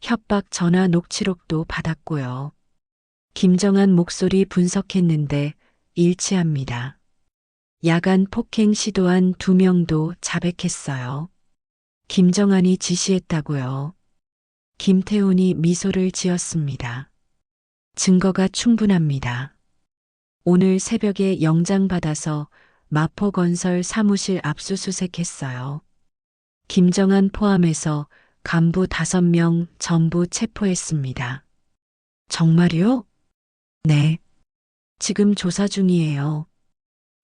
협박 전화 녹취록도 받았고요. 김정한 목소리 분석했는데 일치합니다. 야간 폭행 시도한 2명도 자백했어요. 김정한이 지시했다고요. 김태훈이 미소를 지었습니다. 증거가 충분합니다. 오늘 새벽에 영장 받아서 마포건설 사무실 압수수색했어요. 김정한 포함해서 간부 5명 전부 체포했습니다. 정말요? 네. 지금 조사 중이에요.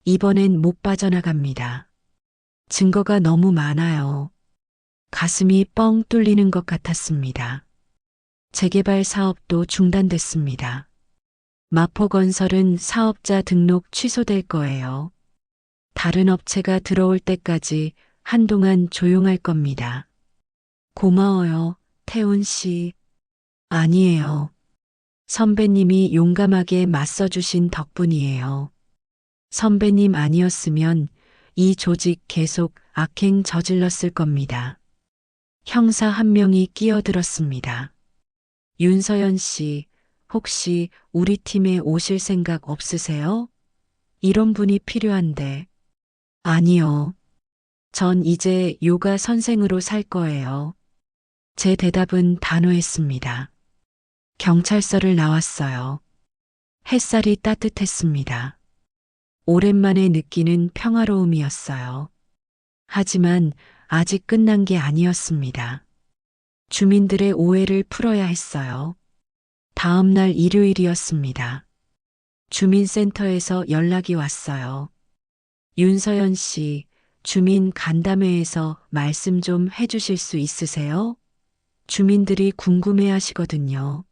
이번엔 못 빠져나갑니다. 증거가 너무 많아요. 가슴이 뻥 뚫리는 것 같았습니다. 재개발 사업도 중단됐습니다. 마포건설은 사업자 등록 취소될 거예요. 다른 업체가 들어올 때까지 한동안 조용할 겁니다. 고마워요, 태훈 씨. 아니에요. 선배님이 용감하게 맞서주신 덕분이에요. 선배님 아니었으면 이 조직 계속 악행 저질렀을 겁니다. 형사 한 명이 끼어들었습니다. 윤서연 씨, 혹시 우리 팀에 오실 생각 없으세요? 이런 분이 필요한데. 아니요. 전 이제 요가 선생으로 살 거예요. 제 대답은 단호했습니다. 경찰서를 나왔어요. 햇살이 따뜻했습니다. 오랜만에 느끼는 평화로움이었어요. 하지만 아직 끝난 게 아니었습니다. 주민들의 오해를 풀어야 했어요. 다음 날 일요일이었습니다. 주민센터에서 연락이 왔어요. 윤서연 씨, 주민 간담회에서 말씀 좀 해주실 수 있으세요? 주민들이 궁금해 하시거든요.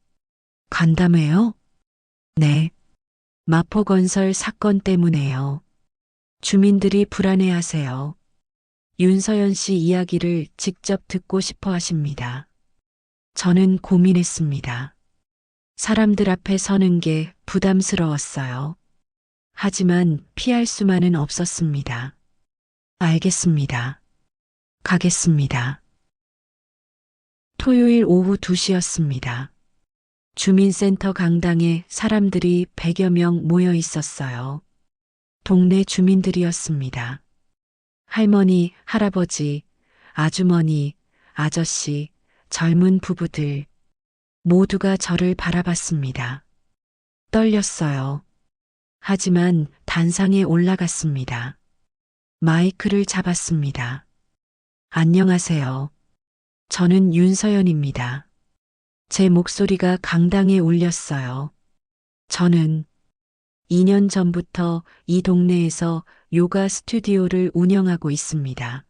간담회요? 네. 마포건설 사건 때문에요. 주민들이 불안해 하세요. 윤서연 씨 이야기를 직접 듣고 싶어 하십니다. 저는 고민했습니다. 사람들 앞에 서는 게 부담스러웠어요. 하지만 피할 수만은 없었습니다. 알겠습니다. 가겠습니다. 토요일 오후 2시였습니다. 주민센터 강당에 사람들이 100여 명 모여 있었어요. 동네 주민들이었습니다. 할머니, 할아버지, 아주머니, 아저씨, 젊은 부부들 모두가 저를 바라봤습니다. 떨렸어요. 하지만 단상에 올라갔습니다. 마이크를 잡았습니다. 안녕하세요. 저는 윤서연입니다. 제 목소리가 강당에 울렸어요. 저는 2년 전부터 이 동네에서 요가 스튜디오를 운영하고 있습니다.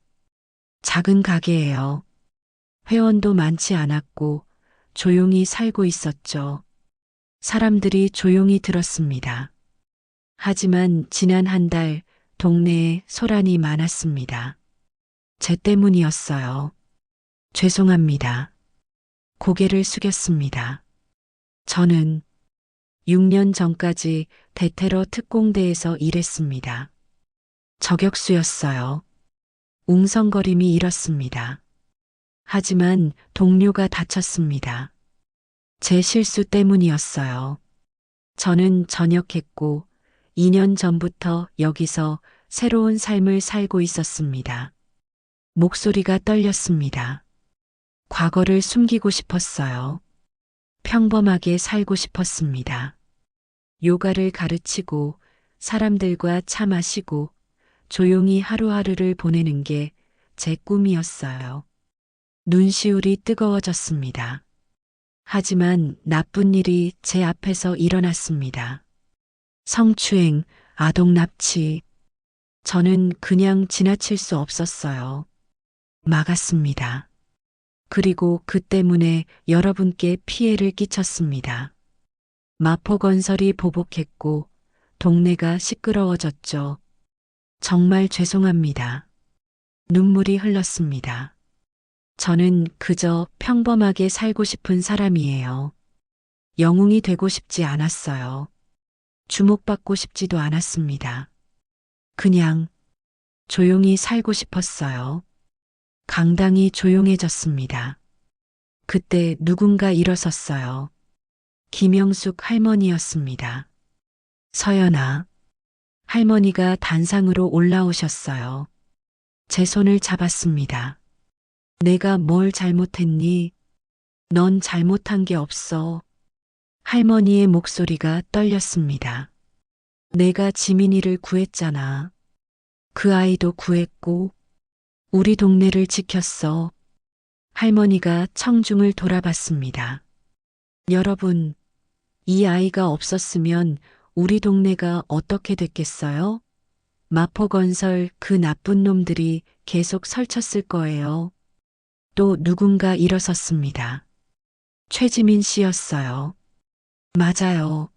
작은 가게예요. 회원도 많지 않았고 조용히 살고 있었죠. 사람들이 조용히 들었습니다. 하지만 지난 한 달 동네에 소란이 많았습니다. 제 때문이었어요. 죄송합니다. 고개를 숙였습니다. 저는 6년 전까지 대테러 특공대에서 일했습니다. 저격수였어요. 웅성거림이 일었습니다. 하지만 동료가 다쳤습니다. 제 실수 때문이었어요. 저는 전역했고 2년 전부터 여기서 새로운 삶을 살고 있었습니다. 목소리가 떨렸습니다. 과거를 숨기고 싶었어요. 평범하게 살고 싶었습니다. 요가를 가르치고 사람들과 차 마시고 조용히 하루하루를 보내는 게 제 꿈이었어요. 눈시울이 뜨거워졌습니다. 하지만 나쁜 일이 제 앞에서 일어났습니다. 성추행, 아동 납치. 저는 그냥 지나칠 수 없었어요. 막았습니다. 그리고 그 때문에 여러분께 피해를 끼쳤습니다. 마포건설이 보복했고 동네가 시끄러워졌죠. 정말 죄송합니다. 눈물이 흘렀습니다. 저는 그저 평범하게 살고 싶은 사람이에요. 영웅이 되고 싶지 않았어요. 주목받고 싶지도 않았습니다. 그냥 조용히 살고 싶었어요. 강당이 조용해졌습니다. 그때 누군가 일어섰어요. 김영숙 할머니였습니다. 서연아. 할머니가 단상으로 올라오셨어요. 제 손을 잡았습니다. 내가 뭘 잘못했니? 넌 잘못한 게 없어. 할머니의 목소리가 떨렸습니다. 내가 지민이를 구했잖아. 그 아이도 구했고 우리 동네를 지켰어. 할머니가 청중을 돌아봤습니다. 여러분, 이 아이가 없었으면 우리 동네가 어떻게 됐겠어요? 마포건설 그 나쁜 놈들이 계속 설쳤을 거예요. 또 누군가 일어섰습니다. 최지민 씨였어요. 맞아요.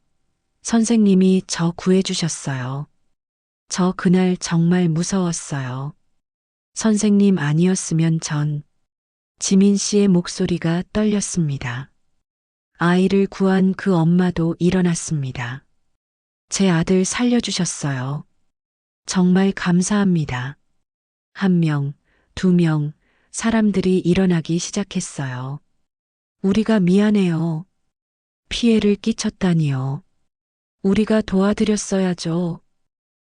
선생님이 저 구해주셨어요. 저 그날 정말 무서웠어요. 선생님 아니었으면 전 지민 씨의 목소리가 떨렸습니다. 아이를 구한 그 엄마도 일어났습니다. 제 아들 살려주셨어요. 정말 감사합니다. 1명, 2명, 사람들이 일어나기 시작했어요. 우리가 미안해요. 피해를 끼쳤다니요. 우리가 도와드렸어야죠.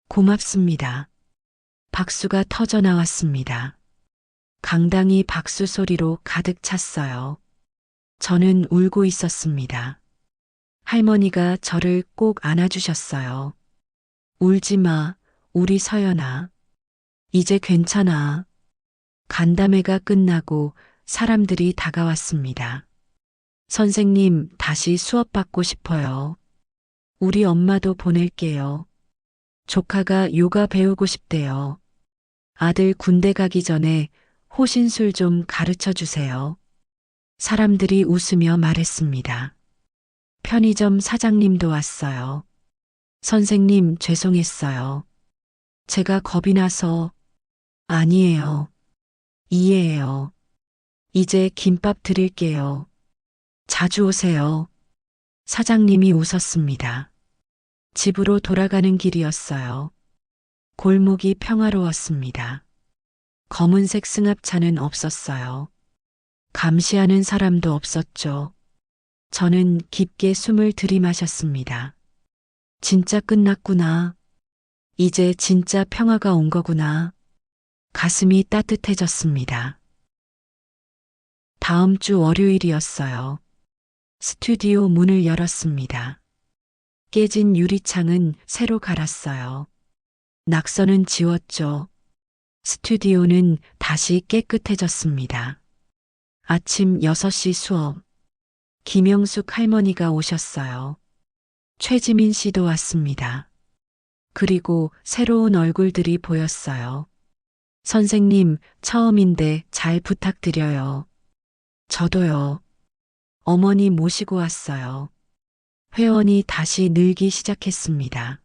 고맙습니다. 박수가 터져 나왔습니다. 강당이 박수 소리로 가득 찼어요. 저는 울고 있었습니다. 할머니가 저를 꼭 안아주셨어요. 울지 마, 우리 서연아. 이제 괜찮아. 간담회가 끝나고 사람들이 다가왔습니다. 선생님, 다시 수업 받고 싶어요. 우리 엄마도 보낼게요. 조카가 요가 배우고 싶대요. 아들 군대 가기 전에 호신술 좀 가르쳐 주세요. 사람들이 웃으며 말했습니다. 편의점 사장님도 왔어요. 선생님, 죄송했어요. 제가 겁이 나서. 아니에요. 이해해요. 이제 김밥 드릴게요. 자주 오세요. 사장님이 웃었습니다. 집으로 돌아가는 길이었어요. 골목이 평화로웠습니다. 검은색 승합차는 없었어요. 감시하는 사람도 없었죠. 저는 깊게 숨을 들이마셨습니다. 진짜 끝났구나. 이제 진짜 평화가 온 거구나. 가슴이 따뜻해졌습니다. 다음 주 월요일이었어요. 스튜디오 문을 열었습니다. 깨진 유리창은 새로 갈았어요. 낙서는 지웠죠. 스튜디오는 다시 깨끗해졌습니다. 아침 6시 수업. 김영숙 할머니가 오셨어요. 최지민 씨도 왔습니다. 그리고 새로운 얼굴들이 보였어요. 선생님, 처음인데 잘 부탁드려요. 저도요. 어머니 모시고 왔어요. 회원이 다시 늘기 시작했습니다.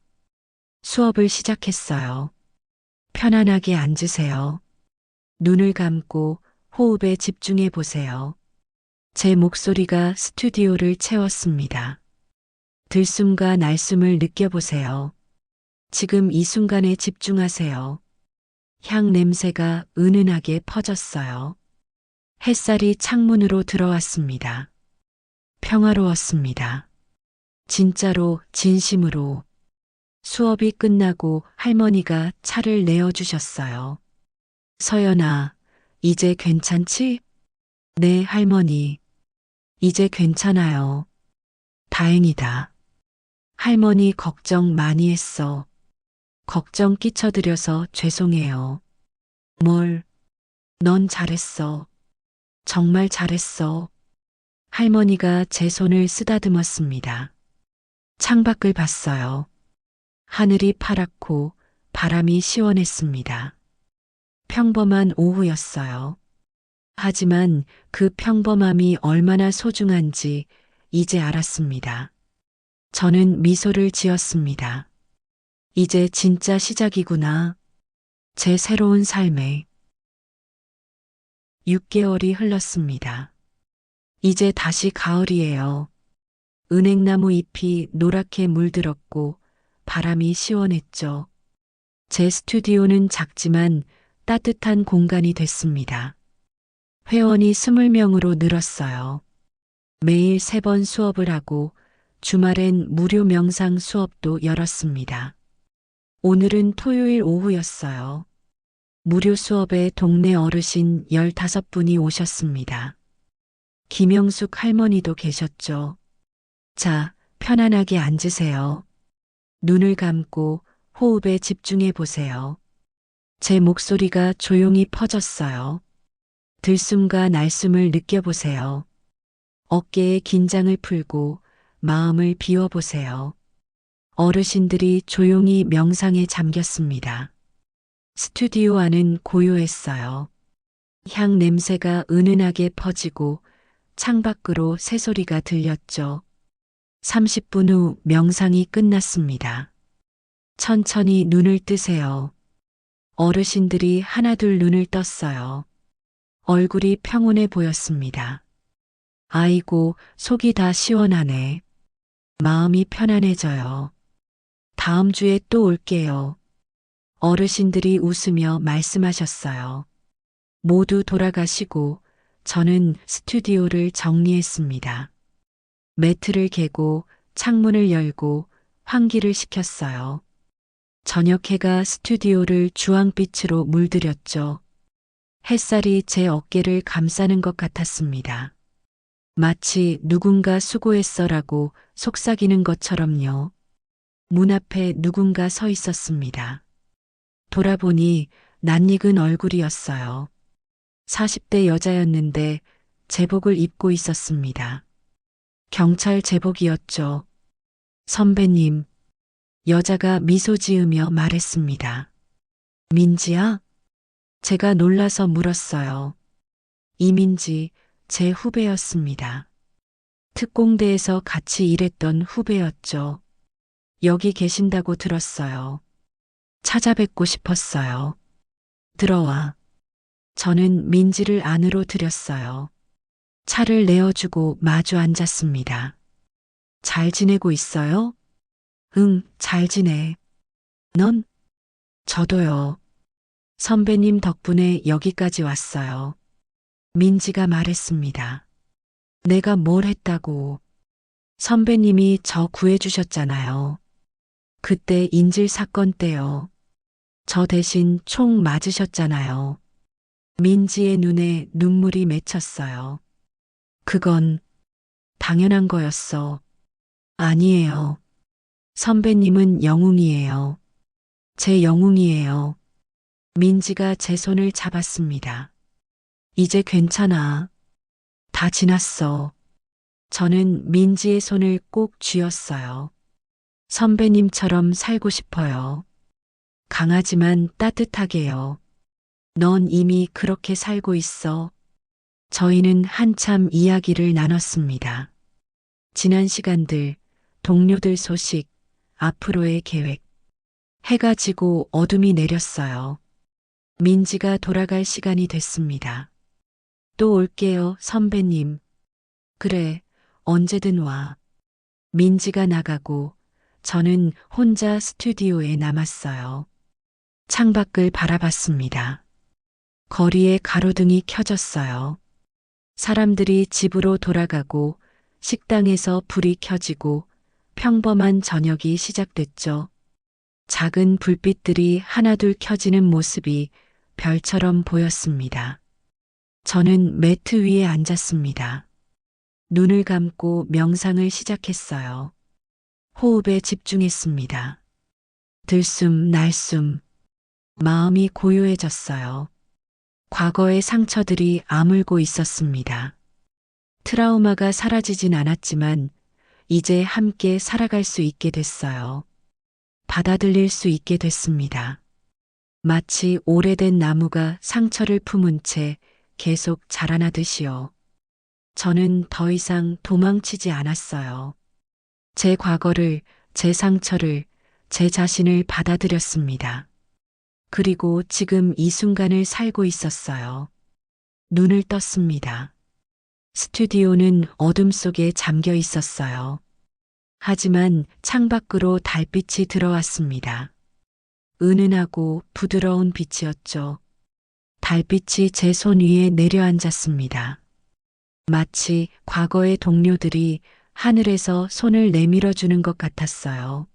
수업을 시작했어요. 편안하게 앉으세요. 눈을 감고 호흡에 집중해 보세요. 제 목소리가 스튜디오를 채웠습니다. 들숨과 날숨을 느껴보세요. 지금 이 순간에 집중하세요. 향 냄새가 은은하게 퍼졌어요. 햇살이 창문으로 들어왔습니다. 평화로웠습니다. 진짜로, 진심으로. 수업이 끝나고 할머니가 차를 내어주셨어요. 서연아, 이제 괜찮지? 네, 할머니. 이제 괜찮아요. 다행이다. 할머니 걱정 많이 했어. 걱정 끼쳐드려서 죄송해요. 뭘? 넌 잘했어. 정말 잘했어. 할머니가 제 손을 쓰다듬었습니다. 창밖을 봤어요. 하늘이 파랗고 바람이 시원했습니다. 평범한 오후였어요. 하지만 그 평범함이 얼마나 소중한지 이제 알았습니다. 저는 미소를 지었습니다. 이제 진짜 시작이구나. 제 새로운 삶에. 6개월이 흘렀습니다. 이제 다시 가을이에요. 은행나무 잎이 노랗게 물들었고 바람이 시원했죠. 제 스튜디오는 작지만 따뜻한 공간이 됐습니다. 회원이 20명으로 늘었어요. 매일 3번 수업을 하고 주말엔 무료 명상 수업도 열었습니다. 오늘은 토요일 오후였어요. 무료 수업에 동네 어르신 15분이 오셨습니다. 김영숙 할머니도 계셨죠. 자, 편안하게 앉으세요. 눈을 감고 호흡에 집중해 보세요. 제 목소리가 조용히 퍼졌어요. 들숨과 날숨을 느껴보세요. 어깨에 긴장을 풀고 마음을 비워보세요. 어르신들이 조용히 명상에 잠겼습니다. 스튜디오 안은 고요했어요. 향 냄새가 은은하게 퍼지고 창밖으로 새소리가 들렸죠. 30분 후 명상이 끝났습니다. 천천히 눈을 뜨세요. 어르신들이 하나둘 눈을 떴어요. 얼굴이 평온해 보였습니다. 아이고, 속이 다 시원하네. 마음이 편안해져요. 다음 주에 또 올게요. 어르신들이 웃으며 말씀하셨어요. 모두 돌아가시고 저는 스튜디오를 정리했습니다. 매트를 개고 창문을 열고 환기를 시켰어요. 저녁 해가 스튜디오를 주황빛으로 물들였죠. 햇살이 제 어깨를 감싸는 것 같았습니다. 마치 누군가 수고했어라고 속삭이는 것처럼요. 문 앞에 누군가 서 있었습니다. 돌아보니 낯익은 얼굴이었어요. 40대 여자였는데 제복을 입고 있었습니다. 경찰 제복이었죠. 선배님, 여자가 미소 지으며 말했습니다. 민지야? 제가 놀라서 물었어요. 이민지, 제 후배였습니다. 특공대에서 같이 일했던 후배였죠. 여기 계신다고 들었어요. 찾아뵙고 싶었어요. 들어와. 저는 민지를 안으로 들였어요. 차를 내어주고 마주 앉았습니다. 잘 지내고 있어요? 응, 잘 지내. 넌? 저도요. 선배님 덕분에 여기까지 왔어요. 민지가 말했습니다. 내가 뭘 했다고. 선배님이 저 구해주셨잖아요. 그때 인질 사건 때요. 저 대신 총 맞으셨잖아요. 민지의 눈에 눈물이 맺혔어요. 그건 당연한 거였어. 아니에요. 선배님은 영웅이에요. 제 영웅이에요. 민지가 제 손을 잡았습니다. 이제 괜찮아. 다 지났어. 저는 민지의 손을 꼭 쥐었어요. 선배님처럼 살고 싶어요. 강하지만 따뜻하게요. 넌 이미 그렇게 살고 있어. 저희는 한참 이야기를 나눴습니다. 지난 시간들, 동료들 소식, 앞으로의 계획. 해가 지고 어둠이 내렸어요. 민지가 돌아갈 시간이 됐습니다. 또 올게요, 선배님. 그래, 언제든 와. 민지가 나가고 저는 혼자 스튜디오에 남았어요. 창밖을 바라봤습니다. 거리에 가로등이 켜졌어요. 사람들이 집으로 돌아가고 식당에서 불이 켜지고 평범한 저녁이 시작됐죠. 작은 불빛들이 하나둘 켜지는 모습이 별처럼 보였습니다. 저는 매트 위에 앉았습니다. 눈을 감고 명상을 시작했어요. 호흡에 집중했습니다. 들숨 날숨. 마음이 고요해졌어요. 과거의 상처들이 아물고 있었습니다. 트라우마가 사라지진 않았지만 이제 함께 살아갈 수 있게 됐어요. 받아들일 수 있게 됐습니다. 마치 오래된 나무가 상처를 품은 채 계속 자라나듯이요. 저는 더 이상 도망치지 않았어요. 제 과거를, 제 상처를, 제 자신을 받아들였습니다. 그리고 지금 이 순간을 살고 있었어요. 눈을 떴습니다. 스튜디오는 어둠 속에 잠겨 있었어요. 하지만 창밖으로 달빛이 들어왔습니다. 은은하고 부드러운 빛이었죠. 달빛이 제 손 위에 내려앉았습니다. 마치 과거의 동료들이 하늘에서 손을 내밀어 주는 것 같았어요.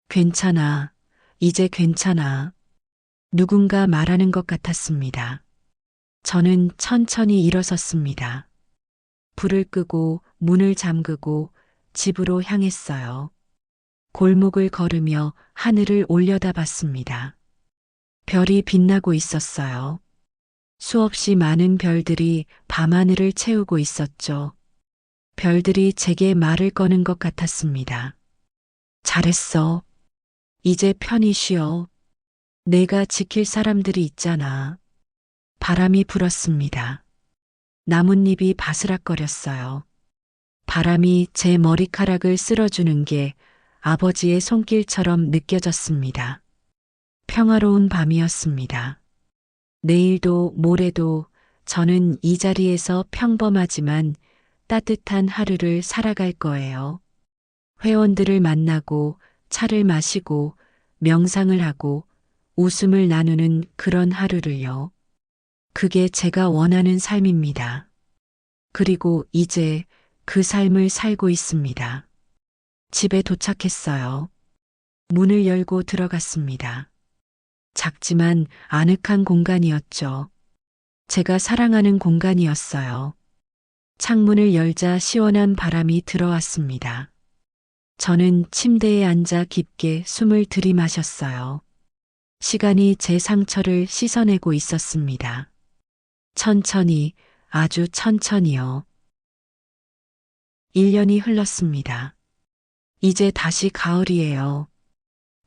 괜찮아. 이제 괜찮아. 누군가 말하는 것 같았습니다. 저는 천천히 일어섰습니다. 불을 끄고 문을 잠그고 집으로 향했어요. 골목을 걸으며 하늘을 올려다봤습니다. 별이 빛나고 있었어요. 수없이 많은 별들이 밤하늘을 채우고 있었죠. 별들이 제게 말을 거는 것 같았습니다. 잘했어. 이제 편히 쉬어. 내가 지킬 사람들이 있잖아. 바람이 불었습니다. 나뭇잎이 바스락거렸어요. 바람이 제 머리카락을 쓸어주는 게 아버지의 손길처럼 느껴졌습니다. 평화로운 밤이었습니다. 내일도 모레도 저는 이 자리에서 평범하지만 따뜻한 하루를 살아갈 거예요. 회원들을 만나고 차를 마시고 명상을 하고 웃음을 나누는 그런 하루를요. 그게 제가 원하는 삶입니다. 그리고 이제 그 삶을 살고 있습니다. 집에 도착했어요. 문을 열고 들어갔습니다. 작지만 아늑한 공간이었죠. 제가 사랑하는 공간이었어요. 창문을 열자 시원한 바람이 들어왔습니다. 저는 침대에 앉아 깊게 숨을 들이마셨어요. 시간이 제 상처를 씻어내고 있었습니다. 천천히, 아주 천천히요. 1년이 흘렀습니다. 이제 다시 가을이에요.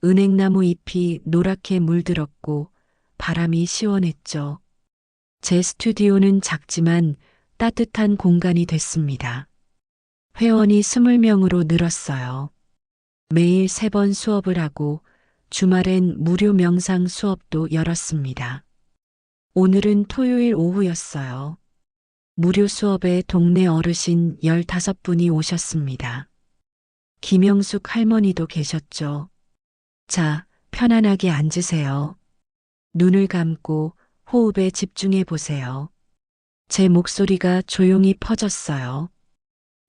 은행나무 잎이 노랗게 물들었고 바람이 시원했죠. 제 스튜디오는 작지만 따뜻한 공간이 됐습니다. 회원이 20명으로 늘었어요. 매일 3번 수업을 하고 주말엔 무료 명상 수업도 열었습니다. 오늘은 토요일 오후였어요. 무료 수업에 동네 어르신 15분이 오셨습니다. 김영숙 할머니도 계셨죠. 자, 편안하게 앉으세요. 눈을 감고 호흡에 집중해 보세요. 제 목소리가 조용히 퍼졌어요.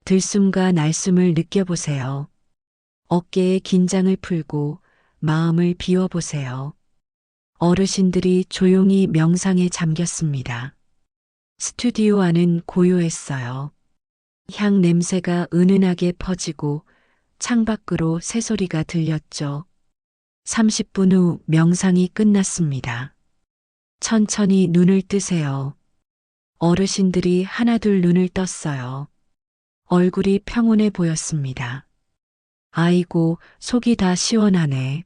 들숨과 날숨을 느껴보세요. 어깨에 긴장을 풀고 마음을 비워보세요. 어르신들이 조용히 명상에 잠겼습니다. 스튜디오 안은 고요했어요. 향 냄새가 은은하게 퍼지고 창밖으로 새소리가 들렸죠. 30분 후 명상이 끝났습니다. 천천히 눈을 뜨세요. 어르신들이 하나둘 눈을 떴어요. 얼굴이 평온해 보였습니다. 아이고, 속이 다 시원하네.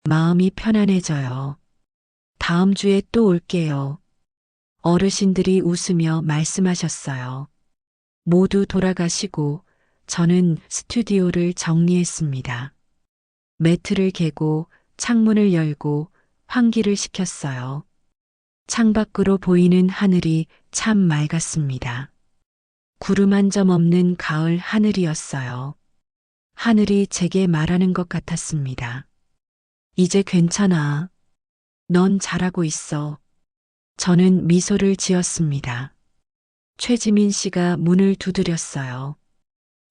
마음이 편안해져요. 다음 주에 또 올게요. 어르신들이 웃으며 말씀하셨어요. 모두 돌아가시고 저는 스튜디오를 정리했습니다. 매트를 개고 창문을 열고 환기를 시켰어요. 창밖으로 보이는 하늘이 참 맑았습니다. 구름 한 점 없는 가을 하늘이었어요. 하늘이 제게 말하는 것 같았습니다. 이제 괜찮아. 넌 잘하고 있어. 저는 미소를 지었습니다. 최지민 씨가 문을 두드렸어요.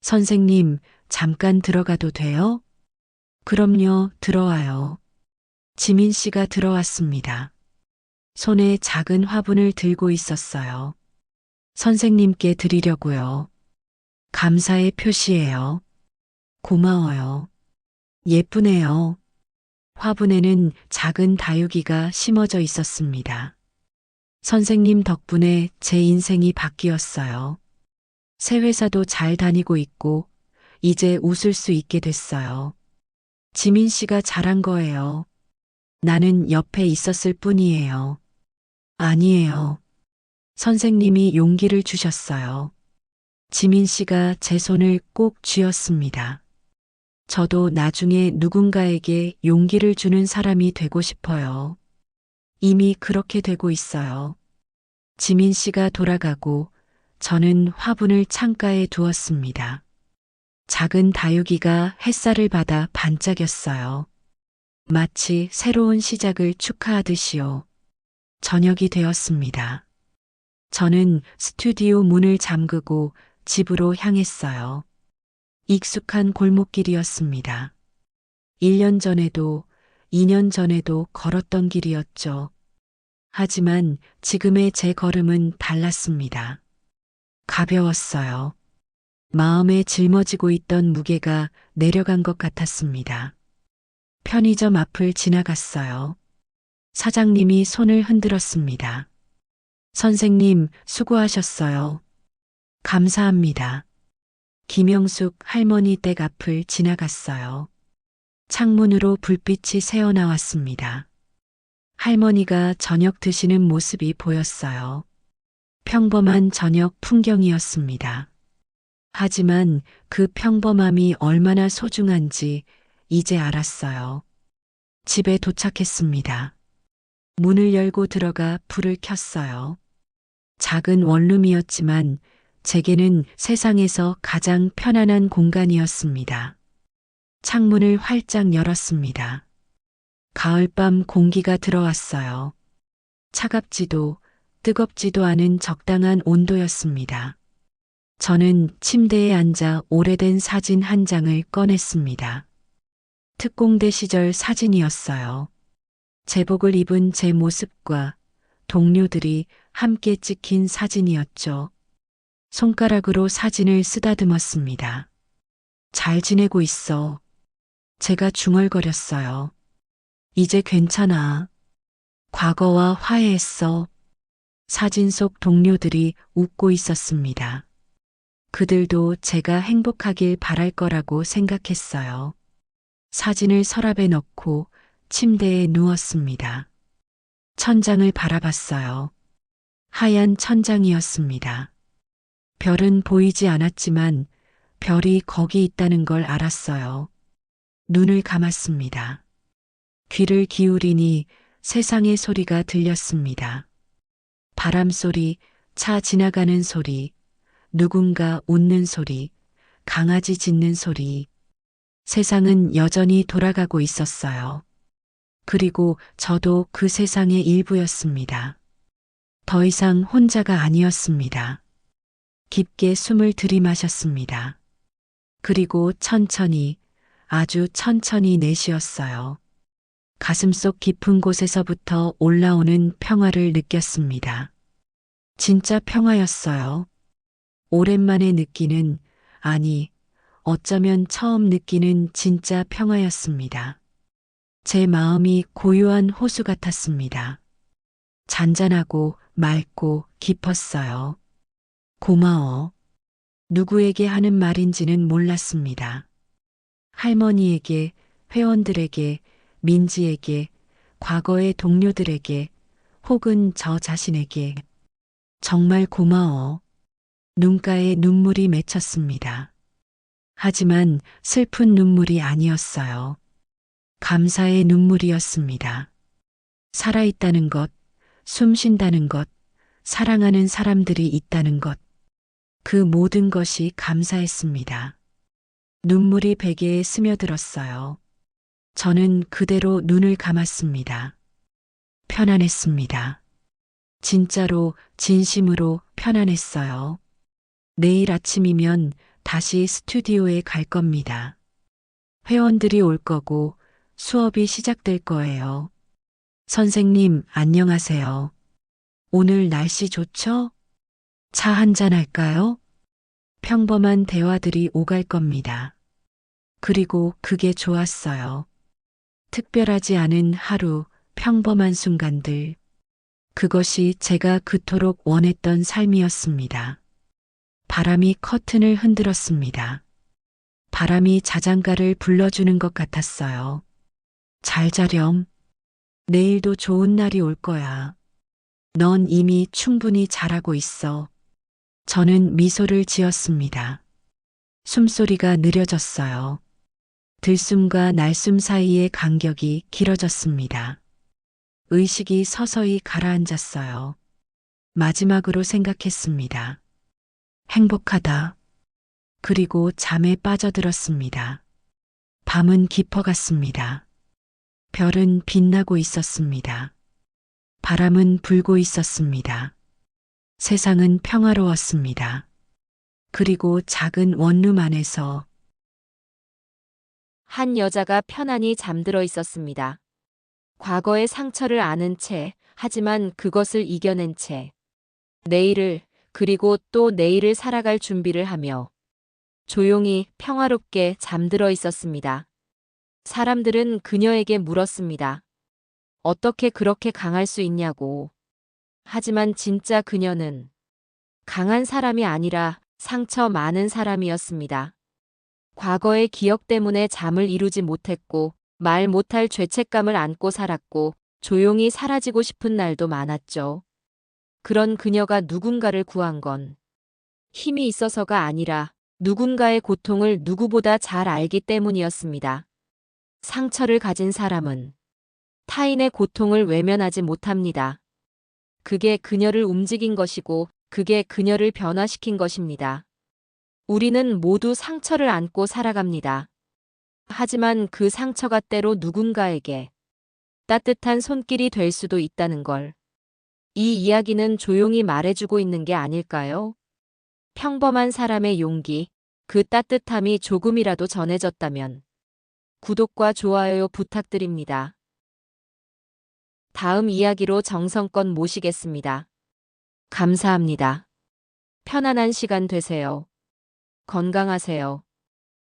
선생님, 잠깐 들어가도 돼요? 그럼요, 들어와요. 지민 씨가 들어왔습니다. 손에 작은 화분을 들고 있었어요. 선생님께 드리려고요. 감사의 표시예요. 고마워요. 예쁘네요. 화분에는 작은 다육이가 심어져 있었습니다. 선생님 덕분에 제 인생이 바뀌었어요. 새 회사도 잘 다니고 있고, 이제 웃을 수 있게 됐어요. 지민 씨가 잘한 거예요. 나는 옆에 있었을 뿐이에요. 아니에요. 선생님이 용기를 주셨어요. 지민 씨가 제 손을 꼭 쥐었습니다. 저도 나중에 누군가에게 용기를 주는 사람이 되고 싶어요. 이미 그렇게 되고 있어요. 지민 씨가 돌아가고 저는 화분을 창가에 두었습니다. 작은 다육이가 햇살을 받아 반짝였어요. 마치 새로운 시작을 축하하듯이요. 저녁이 되었습니다. 저는 스튜디오 문을 잠그고 집으로 향했어요. 익숙한 골목길이었습니다. 1년 전에도 2년 전에도 걸었던 길이었죠. 하지만 지금의 제 걸음은 달랐습니다. 가벼웠어요. 마음에 짊어지고 있던 무게가 내려간 것 같았습니다. 편의점 앞을 지나갔어요. 사장님이 손을 흔들었습니다. 선생님, 수고하셨어요. 감사합니다. 김영숙 할머니 댁 앞을 지나갔어요. 창문으로 불빛이 새어나왔습니다. 할머니가 저녁 드시는 모습이 보였어요. 평범한 저녁 풍경이었습니다. 하지만 그 평범함이 얼마나 소중한지 이제 알았어요. 집에 도착했습니다. 문을 열고 들어가 불을 켰어요. 작은 원룸이었지만 제게는 세상에서 가장 편안한 공간이었습니다. 창문을 활짝 열었습니다. 가을밤 공기가 들어왔어요. 차갑지도 뜨겁지도 않은 적당한 온도였습니다. 저는 침대에 앉아 오래된 사진 한 장을 꺼냈습니다. 특공대 시절 사진이었어요. 제복을 입은 제 모습과 동료들이 함께 찍힌 사진이었죠. 손가락으로 사진을 쓰다듬었습니다. 잘 지내고 있어. 제가 중얼거렸어요. 이제 괜찮아. 과거와 화해했어. 사진 속 동료들이 웃고 있었습니다. 그들도 제가 행복하길 바랄 거라고 생각했어요. 사진을 서랍에 넣고 침대에 누웠습니다. 천장을 바라봤어요. 하얀 천장이었습니다. 별은 보이지 않았지만 별이 거기 있다는 걸 알았어요. 눈을 감았습니다. 귀를 기울이니 세상의 소리가 들렸습니다. 바람 소리, 차 지나가는 소리, 누군가 웃는 소리, 강아지 짖는 소리, 세상은 여전히 돌아가고 있었어요. 그리고 저도 그 세상의 일부였습니다. 더 이상 혼자가 아니었습니다. 깊게 숨을 들이마셨습니다. 그리고 천천히, 아주 천천히 내쉬었어요. 가슴속 깊은 곳에서부터 올라오는 평화를 느꼈습니다. 진짜 평화였어요. 오랜만에 느끼는, 아니, 어쩌면 처음 느끼는 진짜 평화였습니다. 제 마음이 고요한 호수 같았습니다. 잔잔하고 맑고 깊었어요. 고마워. 누구에게 하는 말인지는 몰랐습니다. 할머니에게, 회원들에게, 민지에게, 과거의 동료들에게, 혹은 저 자신에게. 정말 고마워. 눈가에 눈물이 맺혔습니다. 하지만 슬픈 눈물이 아니었어요. 감사의 눈물이었습니다. 살아있다는 것, 숨 쉰다는 것, 사랑하는 사람들이 있다는 것. 그 모든 것이 감사했습니다. 눈물이 베개에 스며들었어요. 저는 그대로 눈을 감았습니다. 편안했습니다. 진짜로, 진심으로 편안했어요. 내일 아침이면 다시 스튜디오에 갈 겁니다. 회원들이 올 거고 수업이 시작될 거예요. 선생님, 안녕하세요. 오늘 날씨 좋죠? 차 한잔 할까요? 평범한 대화들이 오갈 겁니다. 그리고 그게 좋았어요. 특별하지 않은 하루, 평범한 순간들. 그것이 제가 그토록 원했던 삶이었습니다. 바람이 커튼을 흔들었습니다. 바람이 자장가를 불러주는 것 같았어요. 잘 자렴. 내일도 좋은 날이 올 거야. 넌 이미 충분히 잘하고 있어. 저는 미소를 지었습니다. 숨소리가 느려졌어요. 들숨과 날숨 사이의 간격이 길어졌습니다. 의식이 서서히 가라앉았어요. 마지막으로 생각했습니다. 행복하다. 그리고 잠에 빠져들었습니다. 밤은 깊어갔습니다. 별은 빛나고 있었습니다. 바람은 불고 있었습니다. 세상은 평화로웠습니다. 그리고 작은 원룸 안에서 한 여자가 편안히 잠들어 있었습니다. 과거의 상처를 아는 채, 하지만 그것을 이겨낸 채, 내일을, 그리고 또 내일을 살아갈 준비를 하며 조용히 평화롭게 잠들어 있었습니다. 사람들은 그녀에게 물었습니다. 어떻게 그렇게 강할 수 있냐고. 하지만 진짜 그녀는 강한 사람이 아니라 상처 많은 사람이었습니다. 과거의 기억 때문에 잠을 이루지 못했고, 말 못할 죄책감을 안고 살았고, 조용히 사라지고 싶은 날도 많았죠. 그런 그녀가 누군가를 구한 건 힘이 있어서가 아니라 누군가의 고통을 누구보다 잘 알기 때문이었습니다. 상처를 가진 사람은 타인의 고통을 외면하지 못합니다. 그게 그녀를 움직인 것이고, 그게 그녀를 변화시킨 것입니다. 우리는 모두 상처를 안고 살아갑니다. 하지만 그 상처가 때로 누군가에게 따뜻한 손길이 될 수도 있다는 걸. 이 이야기는 조용히 말해주고 있는 게 아닐까요? 평범한 사람의 용기, 그 따뜻함이 조금이라도 전해졌다면 구독과 좋아요 부탁드립니다. 다음 이야기로 정성껏 모시겠습니다. 감사합니다. 편안한 시간 되세요. 건강하세요.